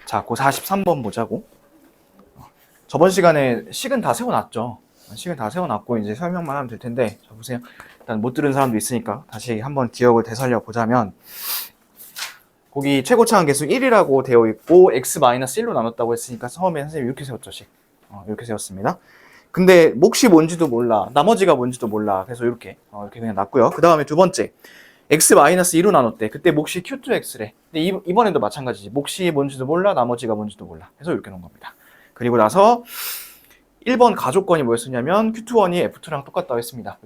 자, 그 43번 보자고. 저번 시간에 식은 다 세워놨죠. 식은 다 세워놨고 이제 설명만 하면 될 텐데, 자 보세요. 일단 못 들은 사람도 있으니까 다시 한번 기억을 되살려 보자면, 거기 최고차항 계수 1이라고 되어 있고 x-1로 나눴다고 했으니까 처음에 선생님이 이렇게 세웠죠. 식. 이렇게 세웠습니다. 근데 몫이 뭔지도 몰라, 나머지가 뭔지도 몰라. 그래서 이렇게 그냥 놨고요. 그 다음에 두 번째, x-2로 나눴대. 그때 몫이 q2x래. 근데 이번에도 마찬가지지. 몫이 뭔지도 몰라, 나머지가 뭔지도 몰라. 그래서 이렇게 놓은 겁니다. 그리고 나서 1번 가조건이 뭐였었냐면 q2원이 f2랑 똑같다고 했습니다.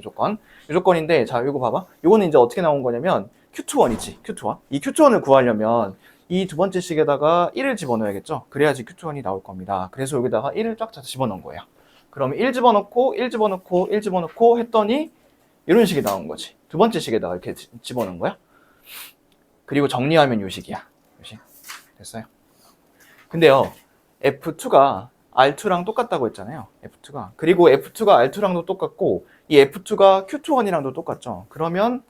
요조건인데, 자 이거 봐봐. 이거는 이제 어떻게 나온 거냐면 q2원이지. q2원. 이 q2원을 구하려면 이 두 번째 식에다가 1을 집어넣어야겠죠. 그래야지 q2원이 나올 겁니다. 그래서 여기다가 1을 쫙 집어넣은 거예요. 그럼 1 집어넣고 1 집어넣고 1 집어넣고 했더니 이런 식이 나온 거지. 두 번째 식에다가 이렇게 집어넣은 거야. 그리고 정리하면 요 식이야. 요 식. 됐어요? 근데요, F2가 R2랑 똑같다고 했잖아요. F2가. 그리고 F2가 R2랑도 똑같고 이 F2가 Q2원이랑도 똑같죠. 그러면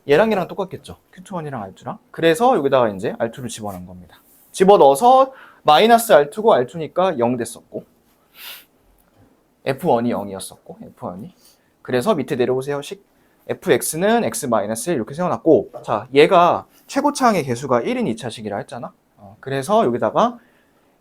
얘랑 얘랑 똑같겠죠. Q2원이랑 R2랑. 그래서 여기다가 이제 R2를 집어넣은 겁니다. 집어넣어서 마이너스 R2고 R2니까 0 됐었고 F1이 0이었었고 F1이. 그래서 밑에 내려오세요. 식 fx는 x-1 이렇게 세워놨고, 자 얘가 최고차항의 개수가 1인 2차식이라 했잖아. 그래서 여기다가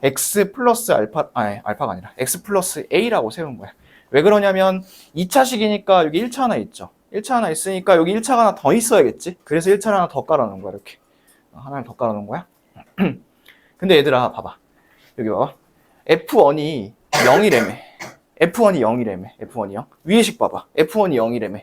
x 플러스 알파가 아니라 x 플러스 a라고 세운 거야. 왜 그러냐면 2차식이니까 여기 1차 하나 있죠. 1차 하나 있으니까 여기 1차가 하나 더 있어야겠지. 그래서 1차를 하나 더 깔아놓은 거야. 이렇게 하나를 더 깔아놓은 거야. 근데 얘들아 봐봐, 여기 봐봐. f1이 0이래매. f1이 0이래매. f1이 0. 위에 식 봐봐. f1이 0이래매.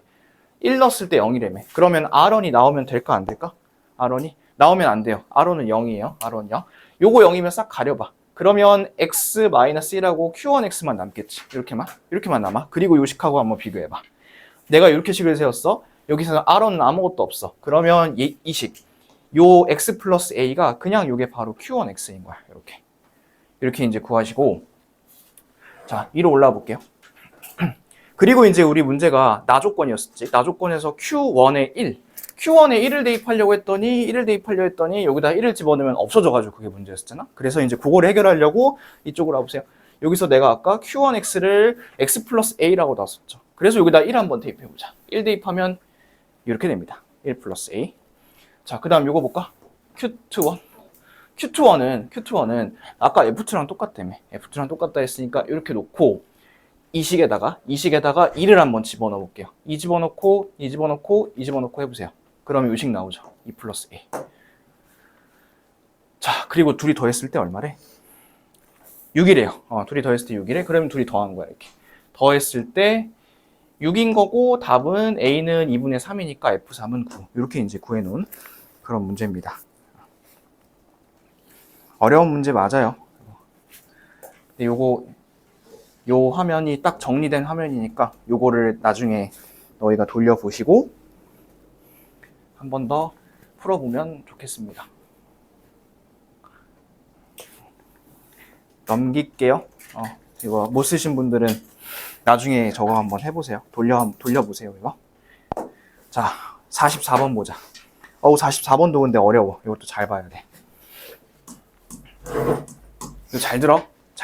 1 넣었을 때 0이래매. 그러면 R1이 나오면 될까 안 될까? R1이 나오면 안 돼요. R1은 0이에요. R1 0. 요거 0이면 싹 가려봐. 그러면 x-1하고 q1x만 남겠지. 이렇게만 남아. 그리고 요 식하고 한번 비교해봐. 내가 이렇게 식을 세웠어. 여기서는 R1은 아무것도 없어. 그러면 이 식, 요 x 플러스 a가 그냥 요게 바로 q1x인 거야. 이렇게 이제 구하시고, 자 위로 올라와 볼게요. 그리고 이제 우리 문제가 나조건이었었지. 나조건에서 Q1에 1. Q1에 1을 대입하려고 했더니 여기다 1을 집어넣으면 없어져가지고 그게 문제였잖아. 그래서 이제 그걸 해결하려고 이쪽으로 와보세요. 여기서 내가 아까 Q1X를 X 플러스 A라고 놨었죠. 그래서 여기다 1 한번 대입해보자. 1 대입하면 이렇게 됩니다. 1 플러스 A. 자, 그 다음 요거 볼까? Q2원. Q2원은 아까 F2랑 똑같다며. F2랑 똑같다 했으니까 이렇게 놓고 이 식에다가 2를 한번 집어넣어 볼게요. 2 집어넣고 해보세요. 그러면 이 식 나오죠. 2 플러스 A. 자, 그리고 둘이 더했을 때 얼마래? 6이래요. 둘이 더했을 때 6이래. 그러면 둘이 더한 거야. 이렇게 더했을 때 6인 거고, 답은 A는 2분의 3이니까 F3은 9. 이렇게 이제 구해놓은 그런 문제입니다. 어려운 문제 맞아요. 근데 요 화면이 딱 정리된 화면이니까 요거를 나중에 너희가 돌려보시고 한 번 더 풀어보면 좋겠습니다. 넘길게요. 이거 못 쓰신 분들은 나중에 저거 한번 해보세요. 돌려보세요, 이거. 자, 44번 보자. 44번도 근데 어려워. 이것도 잘 봐야 돼. 이거 잘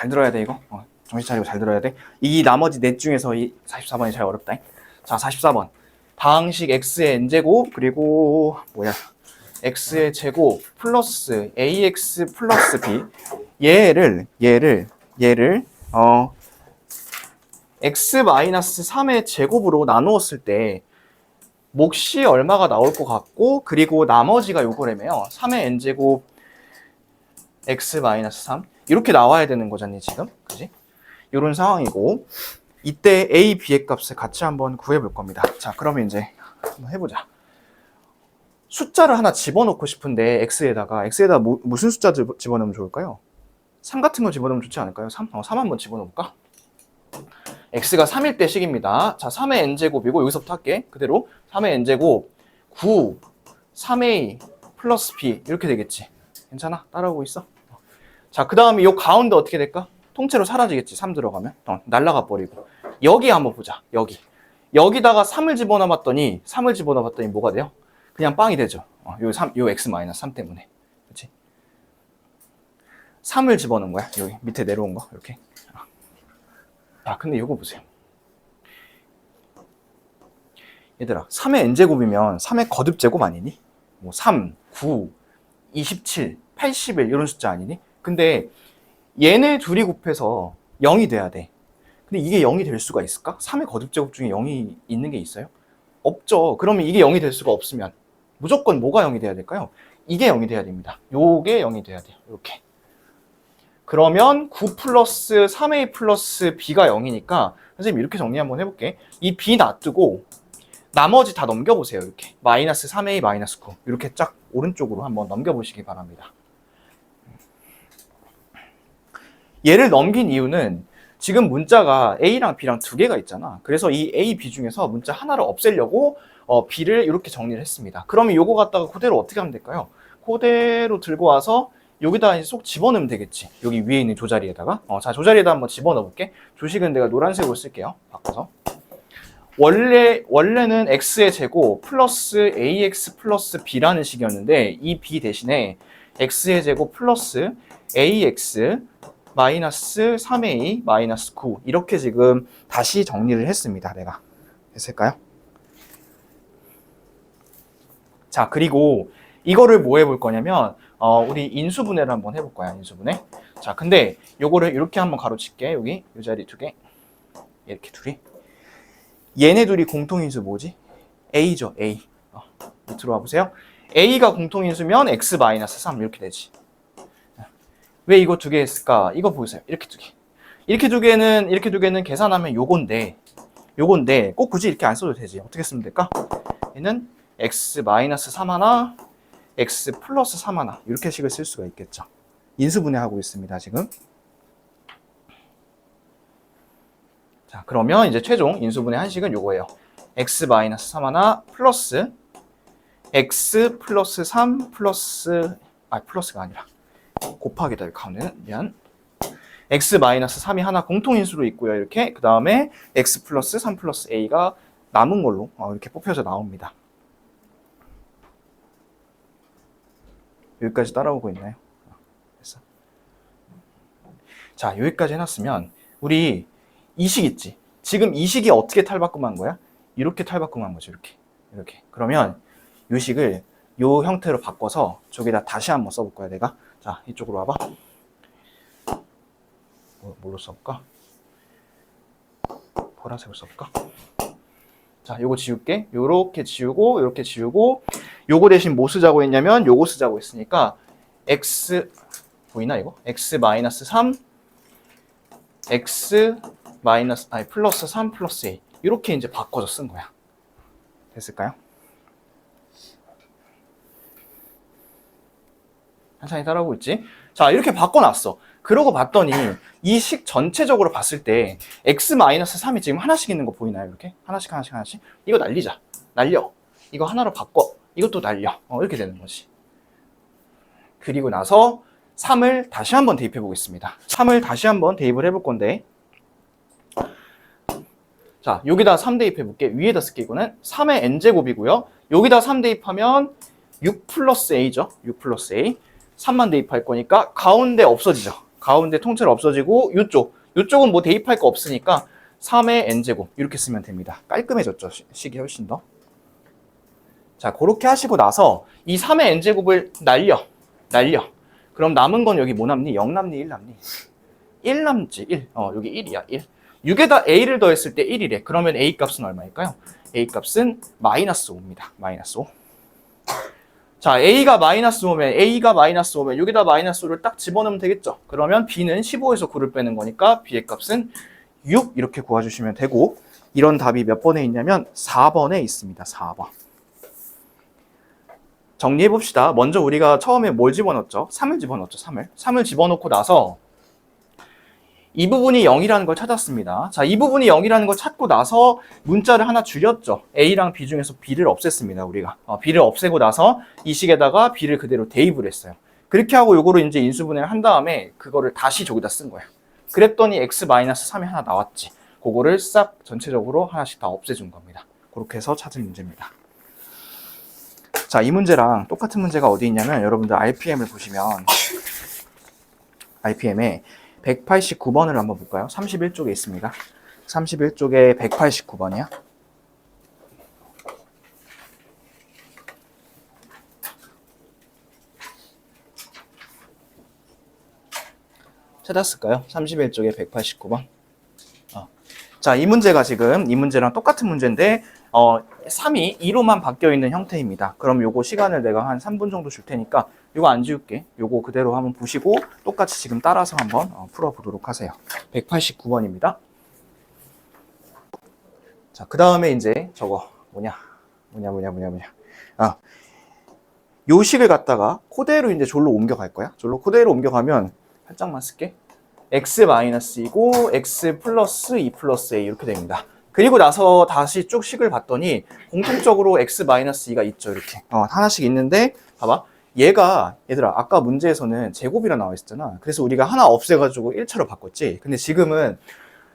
들어야 돼, 이거. 정신 차리고 잘 들어야 돼. 이 나머지 넷 중에서 이 44번이 제일 어렵다. 자, 44번. 다항식 x의 n제곱 그리고 x의 제곱 플러스 ax 플러스 b. 얘를 x-3의 제곱으로 나누었을 때 몫이 얼마가 나올 것 같고, 그리고 나머지가 요거라며요. 3의 n제곱 x-3 이렇게 나와야 되는 거잖니 지금, 그지? 이런 상황이고, 이때 a, b의 값을 같이 한번 구해볼 겁니다. 자, 그러면 이제 한번 해보자. 숫자를 하나 집어넣고 싶은데 x에다가 무슨 숫자 집어넣으면 좋을까요? 3 같은 거 집어넣으면 좋지 않을까요? 3 한번 집어넣을까? x가 3일 때 식입니다. 자, 3의 n제곱이고, 여기서부터 할게. 그대로 3의 n제곱 9 3a 플러스 b 이렇게 되겠지. 괜찮아? 따라오고 있어? 자, 그 다음에 이 가운데 어떻게 될까? 통째로 사라지겠지. 3 들어가면 날라가 버리고. 여기 한번 보자. 여기다가 3을 집어넣어봤더니 뭐가 돼요? 그냥 빵이 되죠. 요 x-3 때문에. 그렇지? 3을 집어넣은 거야. 여기 밑에 내려온 거 이렇게. 아 근데 이거 보세요. 얘들아 3의 n제곱이면 3의 거듭제곱 아니니? 뭐 3, 9, 27, 81 이런 숫자 아니니? 근데 얘네 둘이 곱해서 0이 돼야 돼. 근데 이게 0이 될 수가 있을까? 3의 거듭제곱 중에 0이 있는 게 있어요? 없죠. 그러면 이게 0이 될 수가 없으면 무조건 뭐가 0이 돼야 될까요? 이게 0이 돼야 됩니다. 요게 0이 돼야 돼요. 이렇게. 그러면 9 플러스 3a 플러스 b가 0이니까 선생님 이렇게 정리 한번 해볼게. 이 b 놔두고 나머지 다 넘겨보세요. 이렇게 마이너스 3a 마이너스 9 이렇게 쫙 오른쪽으로 한번 넘겨보시기 바랍니다. 얘를 넘긴 이유는 지금 문자가 a랑 b랑 두 개가 있잖아. 그래서 이 a, b 중에서 문자 하나를 없애려고 b를 이렇게 정리를 했습니다. 그러면 요거 갖다가 그대로 어떻게 하면 될까요? 그대로 들고 와서 여기다 이제 쏙 집어넣으면 되겠지. 여기 위에 있는 조자리에다가. 자, 조자리에다 한번 집어넣어 볼게. 조식은 내가 노란색으로 쓸게요. 바꿔서. 원래는 x의 제곱 플러스 ax 플러스 b라는 식이었는데 이 b 대신에 x의 제곱 플러스 ax 마이너스 3a 마이너스 9 이렇게 지금 다시 정리를 했습니다. 내가. 됐을까요? 자, 그리고 이거를 뭐 해볼 거냐면 우리 인수분해를 한번 해볼 거야. 인수분해. 자, 근데 요거를 이렇게 한번 가로칠게. 여기 요 자리 두 개. 이렇게 둘이. 얘네 둘이 공통인수 뭐지? a죠. a. 밑으로 와보세요. a가 공통인수면 x-3 이렇게 되지. 왜 이거 두 개 했을까? 이거 보세요. 이렇게 두 개. 이렇게 두 개는 계산하면 요건데 꼭 굳이 이렇게 안 써도 되지. 어떻게 쓰면 될까? 얘는 x-3 하나, x 플러스 3 하나 이렇게 식을 쓸 수가 있겠죠. 인수분해하고 있습니다. 지금. 자, 그러면 이제 최종 인수분해 한식은 요거예요. x-3 하나 플러스 x 플러스 3 플러스 플러스가 아니라 곱하기다. 가운데는 미안. x-3이 하나 공통인수로 있고요. 이렇게 그 다음에 x 플러스 3 플러스 a가 남은 걸로 이렇게 뽑혀서 나옵니다. 여기까지 따라오고 있나요? 됐어. 자, 여기까지 해놨으면 우리 이 식 있지? 지금 이 식이 어떻게 탈바꿈한 거야? 이렇게 탈바꿈한 거죠. 이렇게. 그러면 이 식을 이 형태로 바꿔서 저기다 다시 한번 써볼 거야, 내가. 자, 이쪽으로 와봐. 뭘로 써볼까? 보라색으로 써볼까? 자, 요거 지울게. 요렇게 지우고, 요렇게 지우고, 요거 대신 뭐 쓰자고 했냐면, 요거 쓰자고 했으니까, x, 보이나, 이거? x-3, 플러스 3 플러스 a. 이렇게 이제 바꿔서 쓴 거야. 됐을까요? 한창이 따라오고 있지? 자, 이렇게 바꿔놨어. 그러고 봤더니 이 식 전체적으로 봤을 때 x-3이 지금 하나씩 있는 거 보이나요? 이렇게 하나씩 이거 날려. 이거 하나로 바꿔. 이것도 날려. 이렇게 되는 거지. 그리고 나서 3을 다시 한번 대입해 보겠습니다. 3을 다시 한번 대입을 해볼 건데, 자, 여기다 3 대입해 볼게. 위에다 쓸게. 이거는 3의 n제곱이고요. 여기다 3 대입하면 6 플러스 a죠. 6 플러스 a. 3만 대입할 거니까 가운데 없어지죠. 가운데 통째로 없어지고 요쪽은 뭐 대입할 거 없으니까 3의 n제곱 이렇게 쓰면 됩니다. 깔끔해졌죠. 식이 훨씬 더. 자, 그렇게 하시고 나서 이 3의 n제곱을 날려. 그럼 남은 건 여기 뭐 남니? 0 남니? 1 남니? 1 남지. 1. 여기 1이야. 1. 6에다 a를 더했을 때 1이래. 그러면 a 값은 얼마일까요? a 값은 마이너스 5입니다. 마이너스 5. 자, a가 마이너스 5면 여기다 마이너스 5를 딱 집어넣으면 되겠죠. 그러면 b는 15에서 9를 빼는 거니까 b의 값은 6 이렇게 구해주시면 되고, 이런 답이 몇 번에 있냐면 4번에 있습니다. 4번. 정리해봅시다. 먼저 우리가 처음에 뭘 집어넣었죠? 3을 집어넣었죠. 3을 집어넣고 나서 이 부분이 0이라는 걸 찾았습니다. 자, 이 부분이 0이라는 걸 찾고 나서 문자를 하나 줄였죠. A랑 B 중에서 B를 없앴습니다, 우리가. B를 없애고 나서 이 식에다가 B를 그대로 대입을 했어요. 그렇게 하고 요거를 이제 인수분해를 한 다음에 그거를 다시 저기다 쓴 거예요. 그랬더니 x-3이 하나 나왔지. 그거를 싹 전체적으로 하나씩 다 없애준 겁니다. 그렇게 해서 찾은 문제입니다. 자, 이 문제랑 똑같은 문제가 어디 있냐면 여러분들 RPM을 보시면 RPM에 189번을 한번 볼까요? 31쪽에 있습니다. 31쪽에 189번이야. 찾았을까요? 31쪽에 189번. 자, 이 문제가 지금 이 문제랑 똑같은 문제인데 3이 2로만 바뀌어 있는 형태입니다. 그럼 요거 시간을 내가 한 3분 정도 줄 테니까 요거 안 지울게. 요거 그대로 한번 보시고 똑같이 지금 따라서 한번 풀어보도록 하세요. 189번입니다. 자, 그 다음에 이제 저거 뭐냐. 요 식을 갖다가 그대로 이제 졸로 옮겨갈 거야. 졸로 그대로 옮겨가면 살짝만 쓸게. x-2고 x 플러스 2 플러스 a 이렇게 됩니다. 그리고 나서 다시 쭉 식을 봤더니 공통적으로 x-2가 있죠. 이렇게 하나씩 있는데 봐봐. 얘들아 아까 문제에서는 제곱이라 나와 있었잖아. 그래서 우리가 하나 없애가지고 1차로 바꿨지. 근데 지금은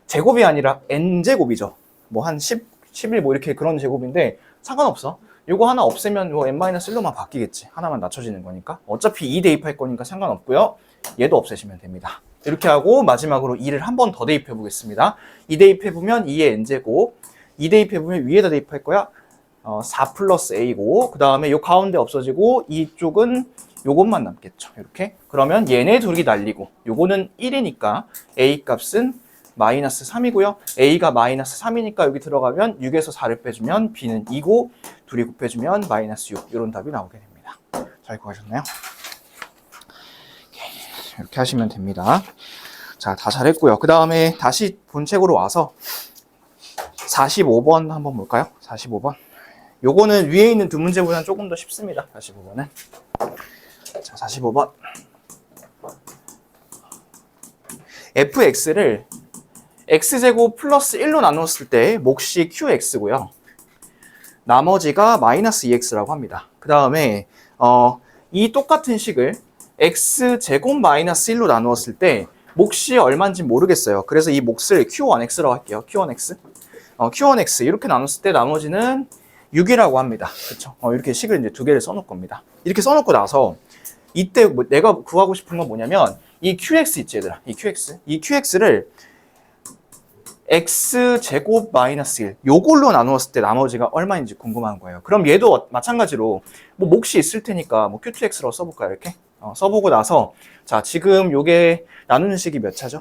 제곱이 아니라 n제곱이죠. 뭐 한 10, 11 뭐 이렇게 그런 제곱인데 상관없어. 요거 하나 없애면 뭐 n-1로만 바뀌겠지. 하나만 낮춰지는 거니까. 어차피 2 대입할 거니까 상관없고요. 얘도 없애시면 됩니다. 이렇게 하고 마지막으로 2를 한 번 더 대입해 보겠습니다. 2 대입해보면 2의 n제곱, 2 대입해보면 위에다 대입할 거야. 4 플러스 a고, 그 다음에 요 가운데 없어지고 이쪽은 요것만 남겠죠. 이렇게. 그러면 얘네 둘이 날리고 요거는 1이니까 a 값은 마이너스 3이고요. a가 마이너스 3이니까 여기 들어가면 6에서 4를 빼주면 b는 2고 둘이 곱해주면 마이너스 6 이런 답이 나오게 됩니다. 잘 구하셨나요? 이렇게 하시면 됩니다. 자, 다 잘했고요. 그 다음에 다시 본책으로 와서 45번 한번 볼까요? 45번. 요거는 위에 있는 두 문제보다는 조금 더 쉽습니다. 45번은. 자, 45번. fx를 x제곱 플러스 1로 나눴을 때 몫이 qx고요. 나머지가 마이너스 2x라고 합니다. 그 다음에 이 똑같은 식을 x제곱 마이너스 1로 나누었을 때 몫이 얼마인지 모르겠어요. 그래서 이 몫을 q1x라고 할게요. q1x. q1x 이렇게 나눴을 때 나머지는 6이라고 합니다. 그렇죠? 이렇게 식을 이제 두 개를 써놓을 겁니다. 이렇게 써놓고 나서 이때 내가 구하고 싶은 건 뭐냐면 이 qx 있지 얘들아. 이 qx를 x제곱 마이너스 1 요걸로 나누었을 때 나머지가 얼마인지 궁금한 거예요. 그럼 얘도 마찬가지로 뭐 몫이 있을 테니까 뭐 q2x라고 써볼까요? 이렇게 써보고 나서 자 지금 요게 나누는 식이 몇 차죠?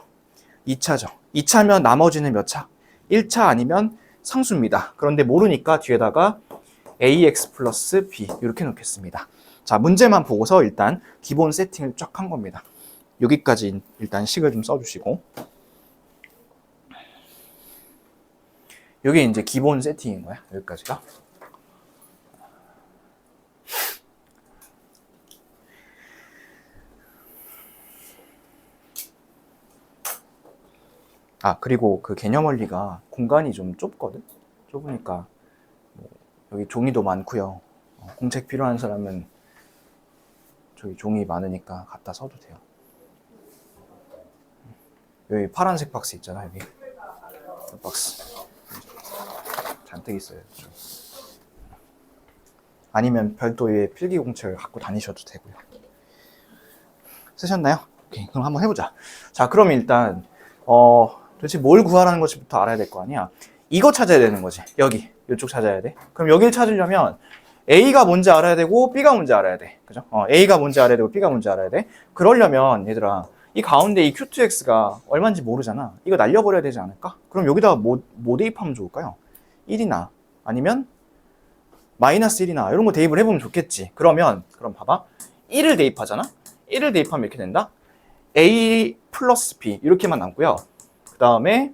2차죠. 2차면 나머지는 몇 차? 1차 아니면 상수입니다. 그런데 모르니까 뒤에다가 ax 플러스 b 이렇게 놓겠습니다. 자 문제만 보고서 일단 기본 세팅을 쫙 한 겁니다. 여기까지 일단 식을 좀 써주시고 이게 이제 기본 세팅인 거야. 여기까지가. 그리고 그 개념 원리가 공간이 좀 좁거든. 좁으니까 뭐 여기 종이도 많고요. 공책 필요한 사람은 저기 종이 많으니까 갖다 써도 돼요. 여기 파란색 박스 있잖아. 여기 박스 잔뜩 있어요. 아니면 별도의 필기공책을 갖고 다니셔도 되고요. 쓰셨나요? 오케이, 그럼 한번 해보자. 자, 그럼 일단 도대체 뭘 구하라는 것부터 알아야 될 거 아니야. 이거 찾아야 되는 거지. 여기, 이쪽 찾아야 돼. 그럼 여기를 찾으려면 A가 뭔지 알아야 되고 B가 뭔지 알아야 돼. 그죠? A가 뭔지 알아야 되고 B가 뭔지 알아야 돼. 그러려면 얘들아 이 가운데 이 Q2X가 얼마인지 모르잖아. 이거 날려버려야 되지 않을까? 그럼 여기다가 뭐 대입하면 좋을까요? 1이나 아니면 마이너스 1이나 이런 거 대입을 해보면 좋겠지. 그럼 봐봐. 1을 대입하잖아? 1을 대입하면 이렇게 된다. A 플러스 B 이렇게만 남고요. 그 다음에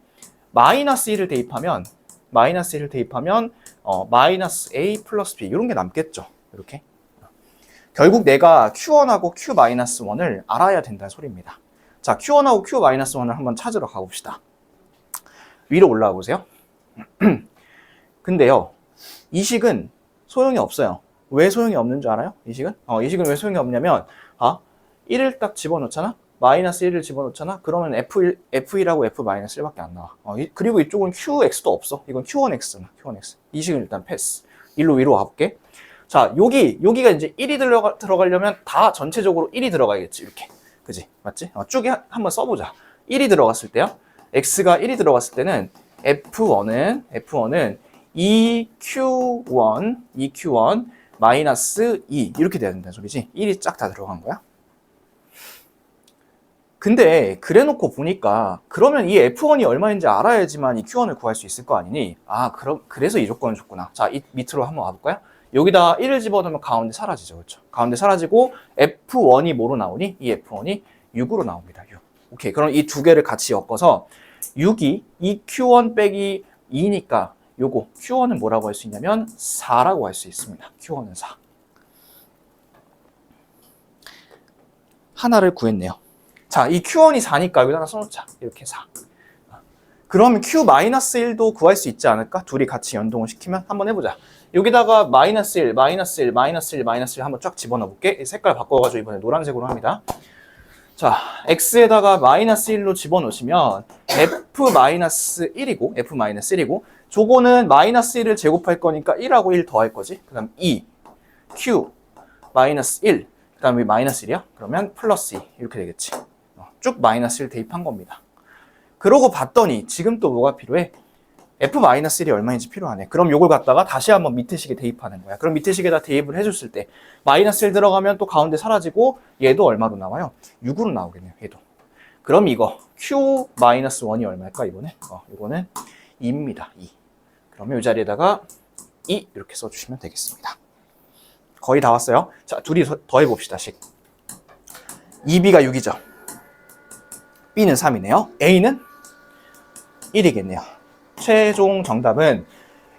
마이너스 1을 대입하면 마이너스 A 플러스 B 이런 게 남겠죠. 이렇게. 결국 내가 Q1하고 Q-1을 알아야 된다는 소리입니다. 자, Q1하고 Q-1을 한번 찾으러 가봅시다. 위로 올라와 보세요. 근데요, 이 식은 소용이 없어요. 왜 소용이 없는 줄 알아요? 이 식은? 이 식은 왜 소용이 없냐면, 1을 딱 집어넣잖아? 마이너스 1을 집어넣잖아? 그러면 F1하고 F-1밖에 안 나와. 그리고 이쪽은 QX도 없어. 이건 Q1X잖아. Q1X. 이 식은 일단 패스. 위로 가볼게. 자, 여기가 이제 1이 들어가려면 다 전체적으로 1이 들어가야겠지. 이렇게. 그지? 맞지? 쭉 한번 써보자. 1이 들어갔을 때요. x가 1이 들어갔을 때는 F1은 EQ1 마이너스 2 이렇게 돼야 된다는 소리지. 1이 쫙 다 들어간 거야. 근데 그래놓고 보니까 그러면 이 F1이 얼마인지 알아야지만 이 Q1을 구할 수 있을 거 아니니? 그래서 이 조건을 줬구나. 자, 이 밑으로 한번 와볼까요? 여기다 1을 집어넣으면 가운데 사라지죠. 그렇죠? 가운데 사라지고 F1이 뭐로 나오니? 이 F1이 6으로 나옵니다. 6. 오케이. 그럼 이 두 개를 같이 엮어서 6이 이 Q1 빼기 2니까 요거 Q1은 뭐라고 할 수 있냐면 4라고 할 수 있습니다. Q1은 4. 하나를 구했네요. 자, 이 Q1이 4니까 여기다가 써놓자. 이렇게 4. 그러면 Q-1도 구할 수 있지 않을까? 둘이 같이 연동을 시키면 한번 해보자. 여기다가 마이너스 1 한번 쫙 집어넣어 볼게. 색깔 바꿔가지고 이번에 노란색으로 합니다. 자, X에다가 마이너스 1로 집어넣으시면 F-1이고 저거는 마이너스 1을 제곱할 거니까 1하고 1 더할 거지. 그 다음 2, Q, 마이너스 1, 그 다음에 마이너스 1이야? 그러면 플러스 2 이렇게 되겠지. 쭉 마이너스 1 대입한 겁니다. 그러고 봤더니 지금 또 뭐가 필요해? F-1이 얼마인지 필요하네. 그럼 요걸 갖다가 다시 한번 밑에 식에 대입하는 거야. 그럼 밑에 식에다 대입을 해줬을 때 마이너스 1 들어가면 또 가운데 사라지고 얘도 얼마로 나와요? 6으로 나오겠네요. 얘도. 그럼 이거 Q-1이 얼마일까 이번에? 이거는 2입니다. 2. 그러면 이 자리에다가 2 이렇게 써주시면 되겠습니다. 거의 다 왔어요. 자, 둘이 더해봅시다. 식. 2B가 6이죠. B는 3이네요. A는 1이겠네요. 최종 정답은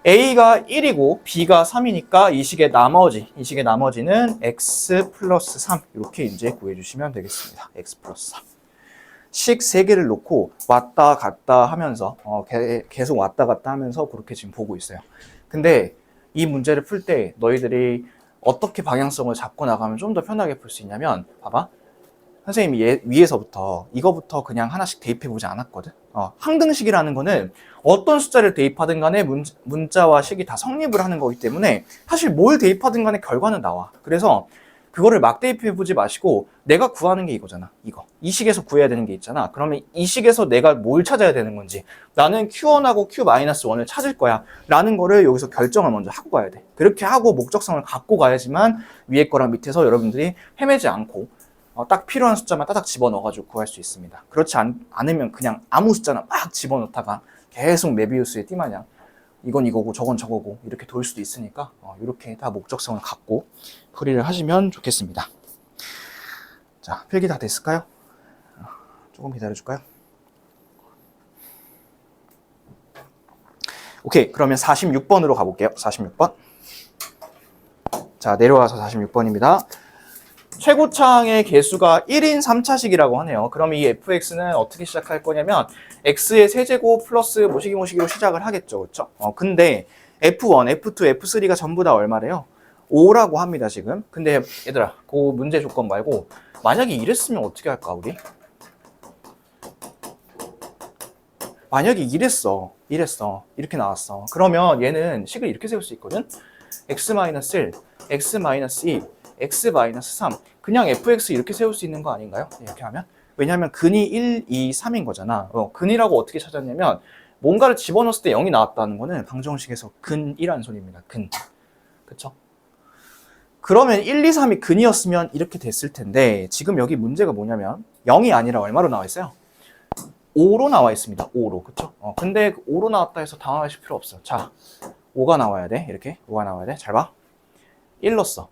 A가 1이고 B가 3이니까 이 식의 나머지는 X 플러스 3 이렇게 이제 구해주시면 되겠습니다. X 플러스 3. 식 3개를 놓고 왔다 갔다 하면서 계속 왔다 갔다 하면서 그렇게 지금 보고 있어요. 근데 이 문제를 풀 때 너희들이 어떻게 방향성을 잡고 나가면 좀 더 편하게 풀 수 있냐면 봐봐. 선생님이 위에서부터 이거부터 그냥 하나씩 대입해보지 않았거든. 항등식이라는 거는 어떤 숫자를 대입하든 간에 문자와 식이 다 성립을 하는 거기 때문에 사실 뭘 대입하든 간에 결과는 나와. 그래서 그거를 막 대입해보지 마시고 내가 구하는 게 이거잖아. 이 식에서 구해야 되는 게 있잖아. 그러면 이 식에서 내가 뭘 찾아야 되는 건지 나는 Q1하고 Q-1을 찾을 거야 라는 거를 여기서 결정을 먼저 하고 가야 돼. 그렇게 하고 목적성을 갖고 가야지만 위에 거랑 밑에서 여러분들이 헤매지 않고 딱 필요한 숫자만 따닥 집어넣어가지고 구할 수 있습니다. 그렇지 않으면 그냥 아무 숫자나 막 집어넣다가 계속 메비우스의 띠마냥 이건 이거고 저건 저거고 이렇게 돌 수도 있으니까 이렇게 다 목적성을 갖고 풀이를 하시면 좋겠습니다. 자, 필기 다 됐을까요? 조금 기다려줄까요? 오케이, 그러면 46번으로 가볼게요. 46번. 자, 내려와서 46번입니다. 최고차항의 개수가 1인 3차식이라고 하네요. 그럼 이 fx는 어떻게 시작할 거냐면 x의 세제곱 플러스 모시기로 시작을 하겠죠. 그렇죠? 근데 f1, f2, f3가 전부 다 얼마래요? 5라고 합니다, 지금. 근데 얘들아, 그 문제 조건 말고 만약에 이랬으면 어떻게 할까, 우리? 만약에 이랬어. 이렇게 나왔어. 그러면 얘는 식을 이렇게 세울 수 있거든? x-1, x-2, x-3 그냥 fx 이렇게 세울 수 있는 거 아닌가요? 이렇게 하면 왜냐하면 근이 1, 2, 3인 거잖아. 근이라고 어떻게 찾았냐면 뭔가를 집어넣었을 때 0이 나왔다는 거는 방정식에서 근이라는 소리입니다. 근. 그쵸? 그러면 1, 2, 3이 근이었으면 이렇게 됐을 텐데 지금 여기 문제가 뭐냐면 0이 아니라 얼마로 나와 있어요? 5로 나와 있습니다. 5로. 그쵸? 근데 5로 나왔다 해서 당황하실 필요 없어. 자, 5가 나와야 돼. 이렇게 5가 나와야 돼. 잘 봐. 1 넣었어.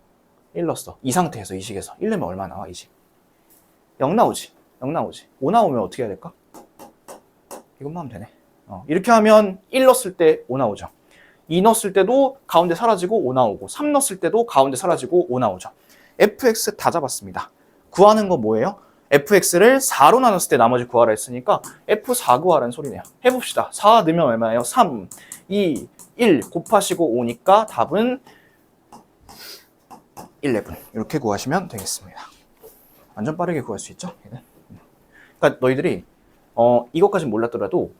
이 상태에서 이 식에서 1 넣으면 얼마 나와? 이 식 0 나오지. 5 나오면 어떻게 해야 될까? 이것만 하면 되네. 이렇게 하면 1 넣었을 때 5 나오죠. 2 넣었을 때도 가운데 사라지고 5 나오고 3 넣었을 때도 가운데 사라지고 5 나오죠. fx 다 잡았습니다. 구하는 건 뭐예요? fx를 4로 나눴을 때 나머지 구하라 했으니까 f4 구하라는 소리네요. 해봅시다. 4 넣으면 얼마예요? 3, 2, 1 곱하시고 5니까 답은 11 이렇게 구하시면 되겠습니다. 완전 빠르게 구할 수 있죠? 얘는. 그러니까 너희들이 이것까진 몰랐더라도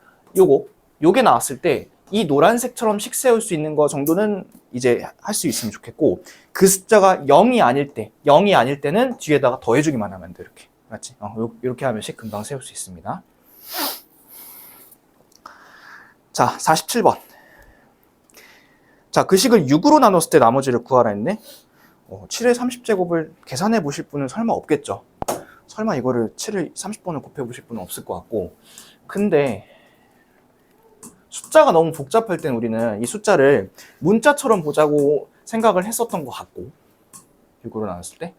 요게 나왔을 때 이 노란색처럼 식 세울 수 있는 거 정도는 이제 할 수 있으면 좋겠고 그 숫자가 0이 아닐 때는 뒤에다가 더해주기만 하면 돼. 이렇게 맞지? 이렇게 하면 식 금방 세울 수 있습니다. 자, 47번. 자, 그 식을 6으로 나눴을 때 나머지를 구하라 했네. 7의 30제곱을 계산해 보실 분은 설마 없겠죠. 설마 이거를 7을 30번을 곱해 보실 분은 없을 것 같고. 근데 숫자가 너무 복잡할 땐 우리는 이 숫자를 문자처럼 보자고 생각을 했었던 것 같고, 6으로 나눴을 때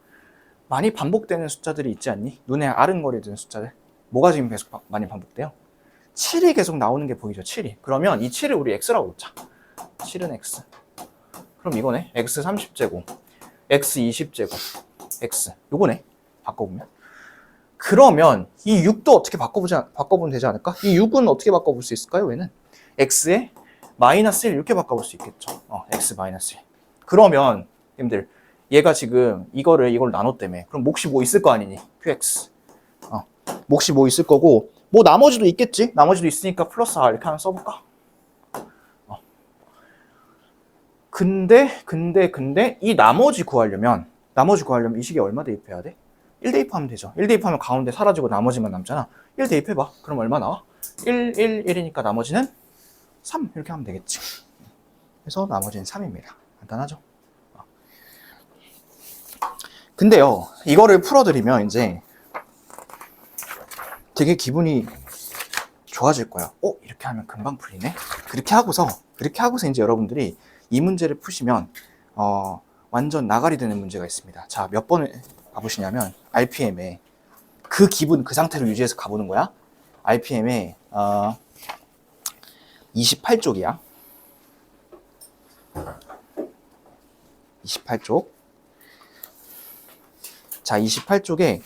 많이 반복되는 숫자들이 있지 않니? 눈에 아른거리는 숫자들. 뭐가 지금 계속 많이 반복돼요? 7이 계속 나오는 게 보이죠? 7이. 그러면 이 7을 우리 x라고 놓자. 7은 x. 그럼 이거네. x 30제곱, x 20제곱, x. 요거네. 바꿔보면. 그러면 이 6도 어떻게 바꿔보면 되지 않을까? 이 6은 어떻게 바꿔볼 수 있을까요? 얘는 x에 마이너스 1 이렇게 바꿔볼 수 있겠죠. x 마이너스 1. 그러면 님들 얘가 지금 이걸 나눴다며. 그럼 몫이 뭐 있을 거 아니니? qx. 몫이 뭐 있을 거고, 뭐 나머지도 있겠지? 나머지도 있으니까 플러스 r 이렇게 하나 써볼까? 근데 이 나머지 구하려면 이 식에 얼마 대입해야 돼? 1 대입하면 되죠. 1 대입하면 가운데 사라지고 나머지만 남잖아. 1 대입해봐. 그럼 얼마 나와? 1, 1이니까 나머지는 3 이렇게 하면 되겠지. 그래서 나머지는 3입니다. 간단하죠? 근데요, 이거를 풀어드리면 이제 되게 기분이 좋아질 거야. 이렇게 하면 금방 풀리네? 그렇게 하고서 이제 여러분들이 이 문제를 푸시면 완전 나가리 되는 문제가 있습니다. 자, 몇 번을 가보시냐면 RPM에 그 기분, 그 상태를 유지해서 가보는 거야. RPM에 28쪽이야. 28쪽. 자, 28쪽에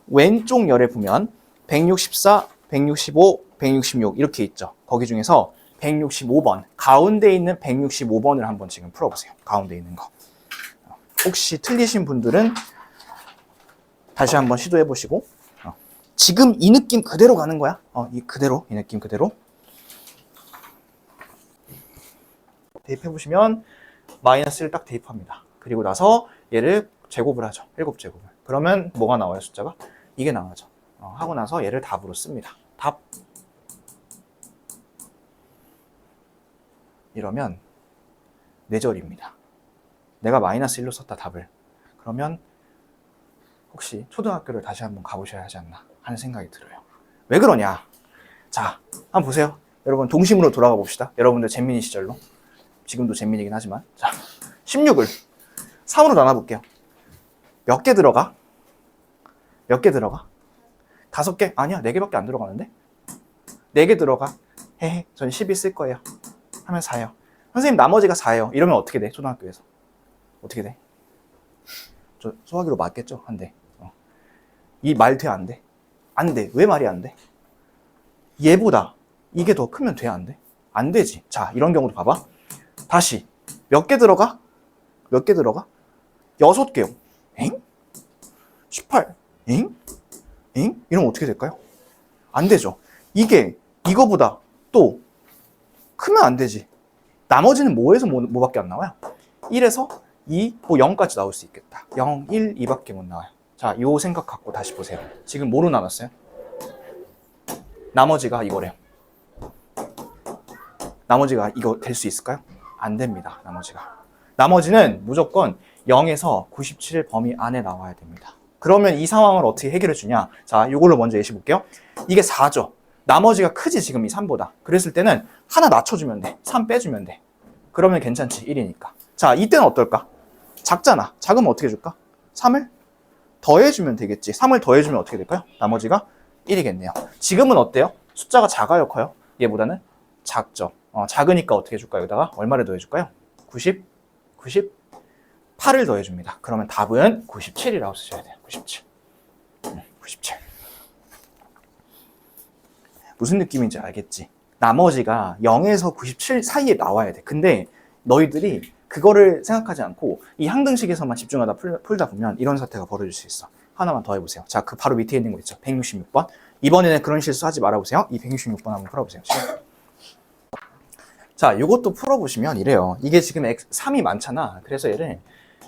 왼쪽 열에 보면 164, 165, 166 이렇게 있죠. 거기 중에서 165번, 가운데 있는 165번을 한번 지금 풀어보세요. 가운데 있는 거. 혹시 틀리신 분들은 다시 한번 시도해보시고, 지금 이 느낌 그대로 가는 거야. 이 느낌 그대로. 대입해보시면 마이너스를 딱 대입합니다. 그리고 나서 얘를 제곱을 하죠. 7제곱을. 그러면 뭐가 나와요, 숫자가? 이게 나와죠. 하고 나서 얘를 답으로 씁니다. 답. 이러면 4절입니다. 내가 마이너스 1로 썼다, 답을. 그러면 혹시 초등학교를 다시 한번 가보셔야 하지 않나 하는 생각이 들어요. 왜 그러냐? 자, 한번 보세요. 여러분 동심으로 돌아가 봅시다. 여러분들 잼민이 시절로. 지금도 잼민이긴 하지만. 자, 16을 3으로 나눠볼게요. 몇 개 들어가? 5개? 아니야, 4개밖에 안 들어가는데? 4개 들어가. 헤헤, 전 12 쓸 거예요. 하면 4예요. 선생님, 나머지가 4예요. 이러면 어떻게 돼? 초등학교에서. 어떻게 돼? 저 소화기로 맞겠죠? 안 돼. 이 말 돼? 안 돼? 안 돼. 왜 말이 안 돼? 얘보다 이게 더 크면 돼? 안 돼? 안 되지. 자, 이런 경우도 봐봐. 다시. 몇 개 들어가? 6개요. 엥? 18. 엥? 이러면 어떻게 될까요? 안 되죠. 이게 이거보다 또 크면 안 되지. 나머지는 뭐에서 뭐밖에 안 나와요? 1에서 2, 뭐 0까지 나올 수 있겠다. 0, 1, 2밖에 못 나와요. 자, 요 생각 갖고 다시 보세요. 지금 뭐로 나눴어요? 나머지가 이거래요. 나머지가 이거 될 수 있을까요? 안 됩니다. 나머지는 무조건 0에서 97의 범위 안에 나와야 됩니다. 그러면 이 상황을 어떻게 해결해 주냐? 자, 이걸로 먼저 예시 볼게요. 이게 4죠. 나머지가 크지, 지금 이 3보다. 그랬을 때는 하나 낮춰주면 돼. 3 빼주면 돼. 그러면 괜찮지, 1이니까. 자, 이때는 어떨까? 작잖아. 작으면 어떻게 해줄까? 3을 더해주면 되겠지. 3을 더해주면 어떻게 될까요? 나머지가 1이겠네요. 지금은 어때요? 숫자가 작아요, 커요? 얘보다는 작죠. 작으니까 어떻게 해줄까요? 여기다가 얼마를 더해줄까요? 98을 더해줍니다. 그러면 답은 97이라고 쓰셔야 돼요. 97. 무슨 느낌인지 알겠지? 나머지가 0에서 97 사이에 나와야 돼. 근데 너희들이 그거를 생각하지 않고 이 항등식에서만 집중하다 풀다 보면 이런 사태가 벌어질 수 있어. 하나만 더 해보세요. 자, 그 바로 밑에 있는 거 있죠. 166번. 이번에는 그런 실수하지 말아보세요. 이 166번 한번 풀어보세요. 자, 이것도 풀어보시면 이래요. 이게 지금 3이 많잖아. 그래서 얘를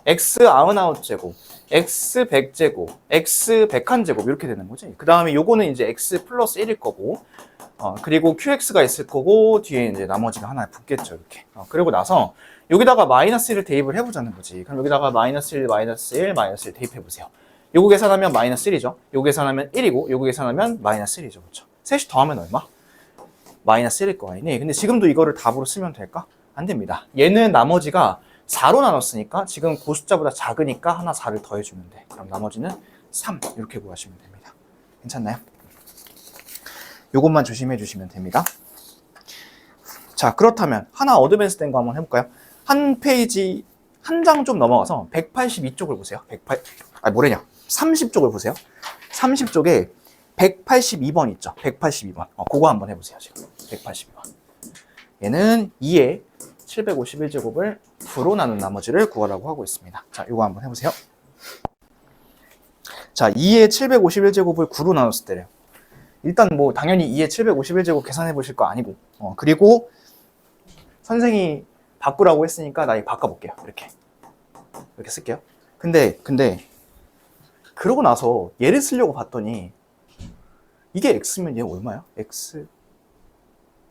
x 99제곱, x 100제곱, x 101제곱 이렇게 되는 거지. 그 다음에 요거는 이제 x 플러스 1일 거고, 그리고 qx가 있을 거고, 뒤에 이제 나머지가 하나 붙겠죠, 이렇게. 그리고 나서 여기다가 마이너스 1을 대입을 해보자는 거지. 그럼 여기다가 마이너스 1, 마이너스 1, 마이너스 1 대입해보세요. 요거 계산하면 마이너스 1이죠. 요거 계산하면 1이고, 요거 계산하면 마이너스 1이죠. 그렇죠? 셋이 더하면 얼마? 마이너스 1일 거 아니니? 근데 지금도 이거를 답으로 쓰면 될까? 안 됩니다. 얘는 나머지가 4로 나눴으니까 지금 그 숫자보다 작으니까 하나 4를 더해주면 돼. 그럼 나머지는 3 이렇게 구하시면 됩니다. 괜찮나요? 요것만 조심해 주시면 됩니다. 자, 그렇다면 하나 어드밴스 된 거 한번 해볼까요? 한 페이지 한 장 좀 넘어가서 182쪽을 보세요. 30쪽을 보세요. 30쪽에 182번 있죠. 182번. 그거 한번 해보세요. 지금 182번. 얘는 2에 751제곱을 9로 나눈 나머지를 구하라고 하고 있습니다. 자, 이거 한번 해보세요. 자, 2에 751제곱을 9로 나눴을 때래요. 일단 뭐 당연히 2에 751제곱 계산해 보실 거 아니고, 그리고 선생이 바꾸라고 했으니까 나 이거 바꿔볼게요. 이렇게 쓸게요. 근데 그러고 나서 얘를 쓰려고 봤더니 이게 x면 얘 얼마야? x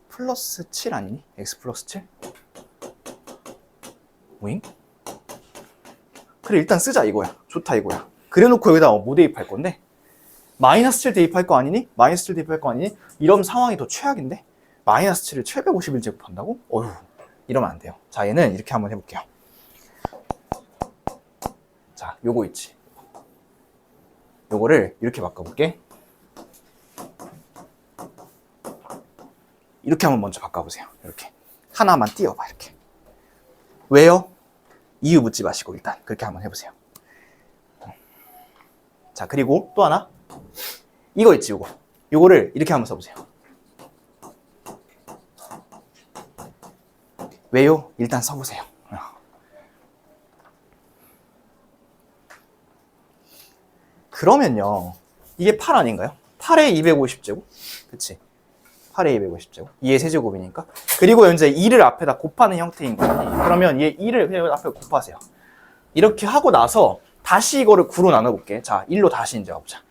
플러스 7 아니니? x 플러스 7? 뭐잉? 그래, 일단 쓰자 이거야. 좋다 이거야. 그래놓고 여기다 뭐 대입할 건데? 마이너스 7 대입할 거 아니니? 마이너스 7 대입할 거 아니니? 이런 상황이 더 최악인데? 마이너스 7을 751제곱 한다고? 어휴, 이러면 안 돼요. 자, 얘는 이렇게 한번 해볼게요. 자, 요거 있지. 요거를 이렇게 바꿔볼게. 이렇게 한번 먼저 바꿔보세요. 이렇게. 하나만 띄워봐, 이렇게. 왜요? 이유 묻지 마시고 일단 그렇게 한번 해보세요. 자, 그리고 또 하나. 이거 있지, 요거. 요거를 이렇게 한번 써보세요. 왜요? 일단 써보세요. 그러면요, 이게 8 아닌가요? 8에 250제곱? 그치? 8에 250제곱. 2의 세제곱이니까. 그리고 이제 2를 앞에다 곱하는 형태인 거니. 그러면 얘 2를 그냥 앞에 곱하세요. 이렇게 하고 나서 다시 이거를 9로 나눠볼게. 자, 1로 다시 이제 와보자.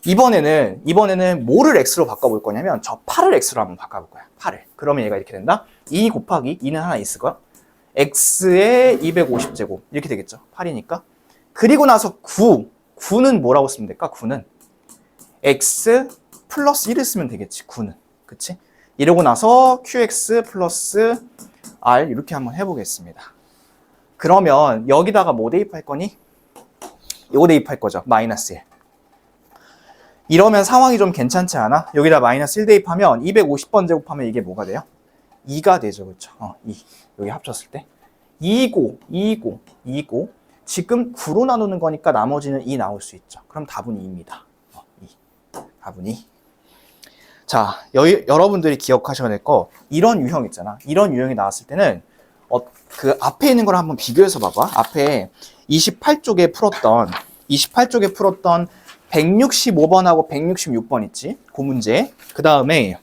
이번에는 뭐를 x로 바꿔볼 거냐면 저 8을 x로 한번 바꿔볼 거야. 8을. 그러면 얘가 이렇게 된다. 2 곱하기 2는 하나 있을 거야. x에 250제곱. 이렇게 되겠죠. 8이니까. 그리고 나서 9는 뭐라고 쓰면 될까? 9는 x 플러스 1을 쓰면 되겠지. 9는. 그치? 이러고 나서 qx 플러스 r 이렇게 한번 해보겠습니다. 그러면 여기다가 뭐 대입할 거니? 이거 대입할 거죠. 마이너스 1. 이러면 상황이 좀 괜찮지 않아? 여기다 마이너스 1 대입하면 250번 제곱하면 이게 뭐가 돼요? 2가 되죠. 그렇죠? 2. 여기 합쳤을 때 2고 지금 9로 나누는 거니까 나머지는 2 나올 수 있죠. 그럼 답은 2입니다. 2. 답은 2. 자, 여러분들이 기억하셔야 될 거, 이런 유형 있잖아. 이런 유형이 나왔을 때는 그 앞에 있는 걸 한번 비교해서 봐봐. 앞에 28쪽에 풀었던 165번하고 166번 있지? 그 문제. 그 다음에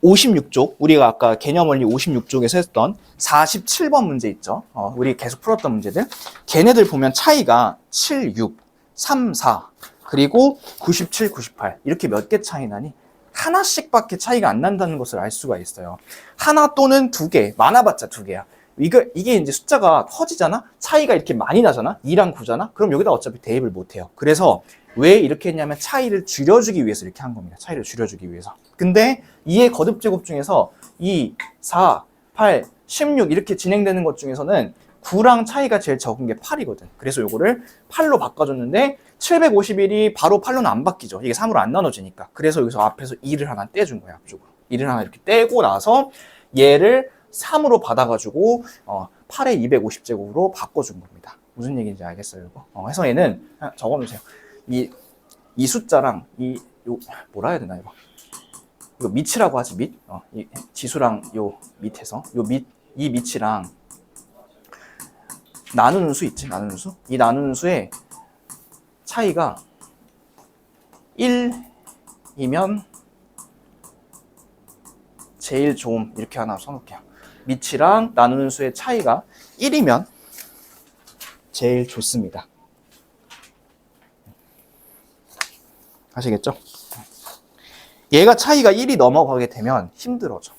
56쪽, 우리가 아까 개념원리 56쪽에서 했던 47번 문제 있죠? 우리 계속 풀었던 문제들. 걔네들 보면 차이가 7, 6, 3, 4, 그리고 97, 98. 이렇게 몇 개 차이 나니? 하나씩밖에 차이가 안 난다는 것을 알 수가 있어요. 하나 또는 두 개, 많아봤자 두 개야. 이게 이제 숫자가 커지잖아? 차이가 이렇게 많이 나잖아? 2랑 9잖아? 그럼 여기다 어차피 대입을 못 해요. 그래서 왜 이렇게 했냐면 차이를 줄여주기 위해서 이렇게 한 겁니다. 차이를 줄여주기 위해서. 근데 2의 거듭제곱 중에서 2, 4, 8, 16 이렇게 진행되는 것 중에서는 9랑 차이가 제일 적은 게 8이거든. 그래서 요거를 8로 바꿔줬는데 751이 바로 8로는 안 바뀌죠. 이게 3으로 안 나눠지니까. 그래서 여기서 앞에서 2를 하나 떼준 거야. 앞쪽으로. 2를 하나 이렇게 떼고 나서 얘를 3으로 받아가지고 8의 250제곱으로 바꿔준 겁니다. 무슨 얘기인지 알겠어요? 이거? 해서 얘는 적어놓으세요. 이 숫자랑 뭐라 해야 되나 이거 밑이라고 하지. 밑. 이 지수랑 요 밑에서 이 밑이랑 나누는 수 있지. 나누는 수. 이 나누는 수의 차이가 1이면 제일 좋음. 이렇게 하나 써놓을게요. 밑이랑 나누는 수의 차이가 1이면 제일 좋습니다. 아시겠죠? 얘가 차이가 1이 넘어가게 되면 힘들어져.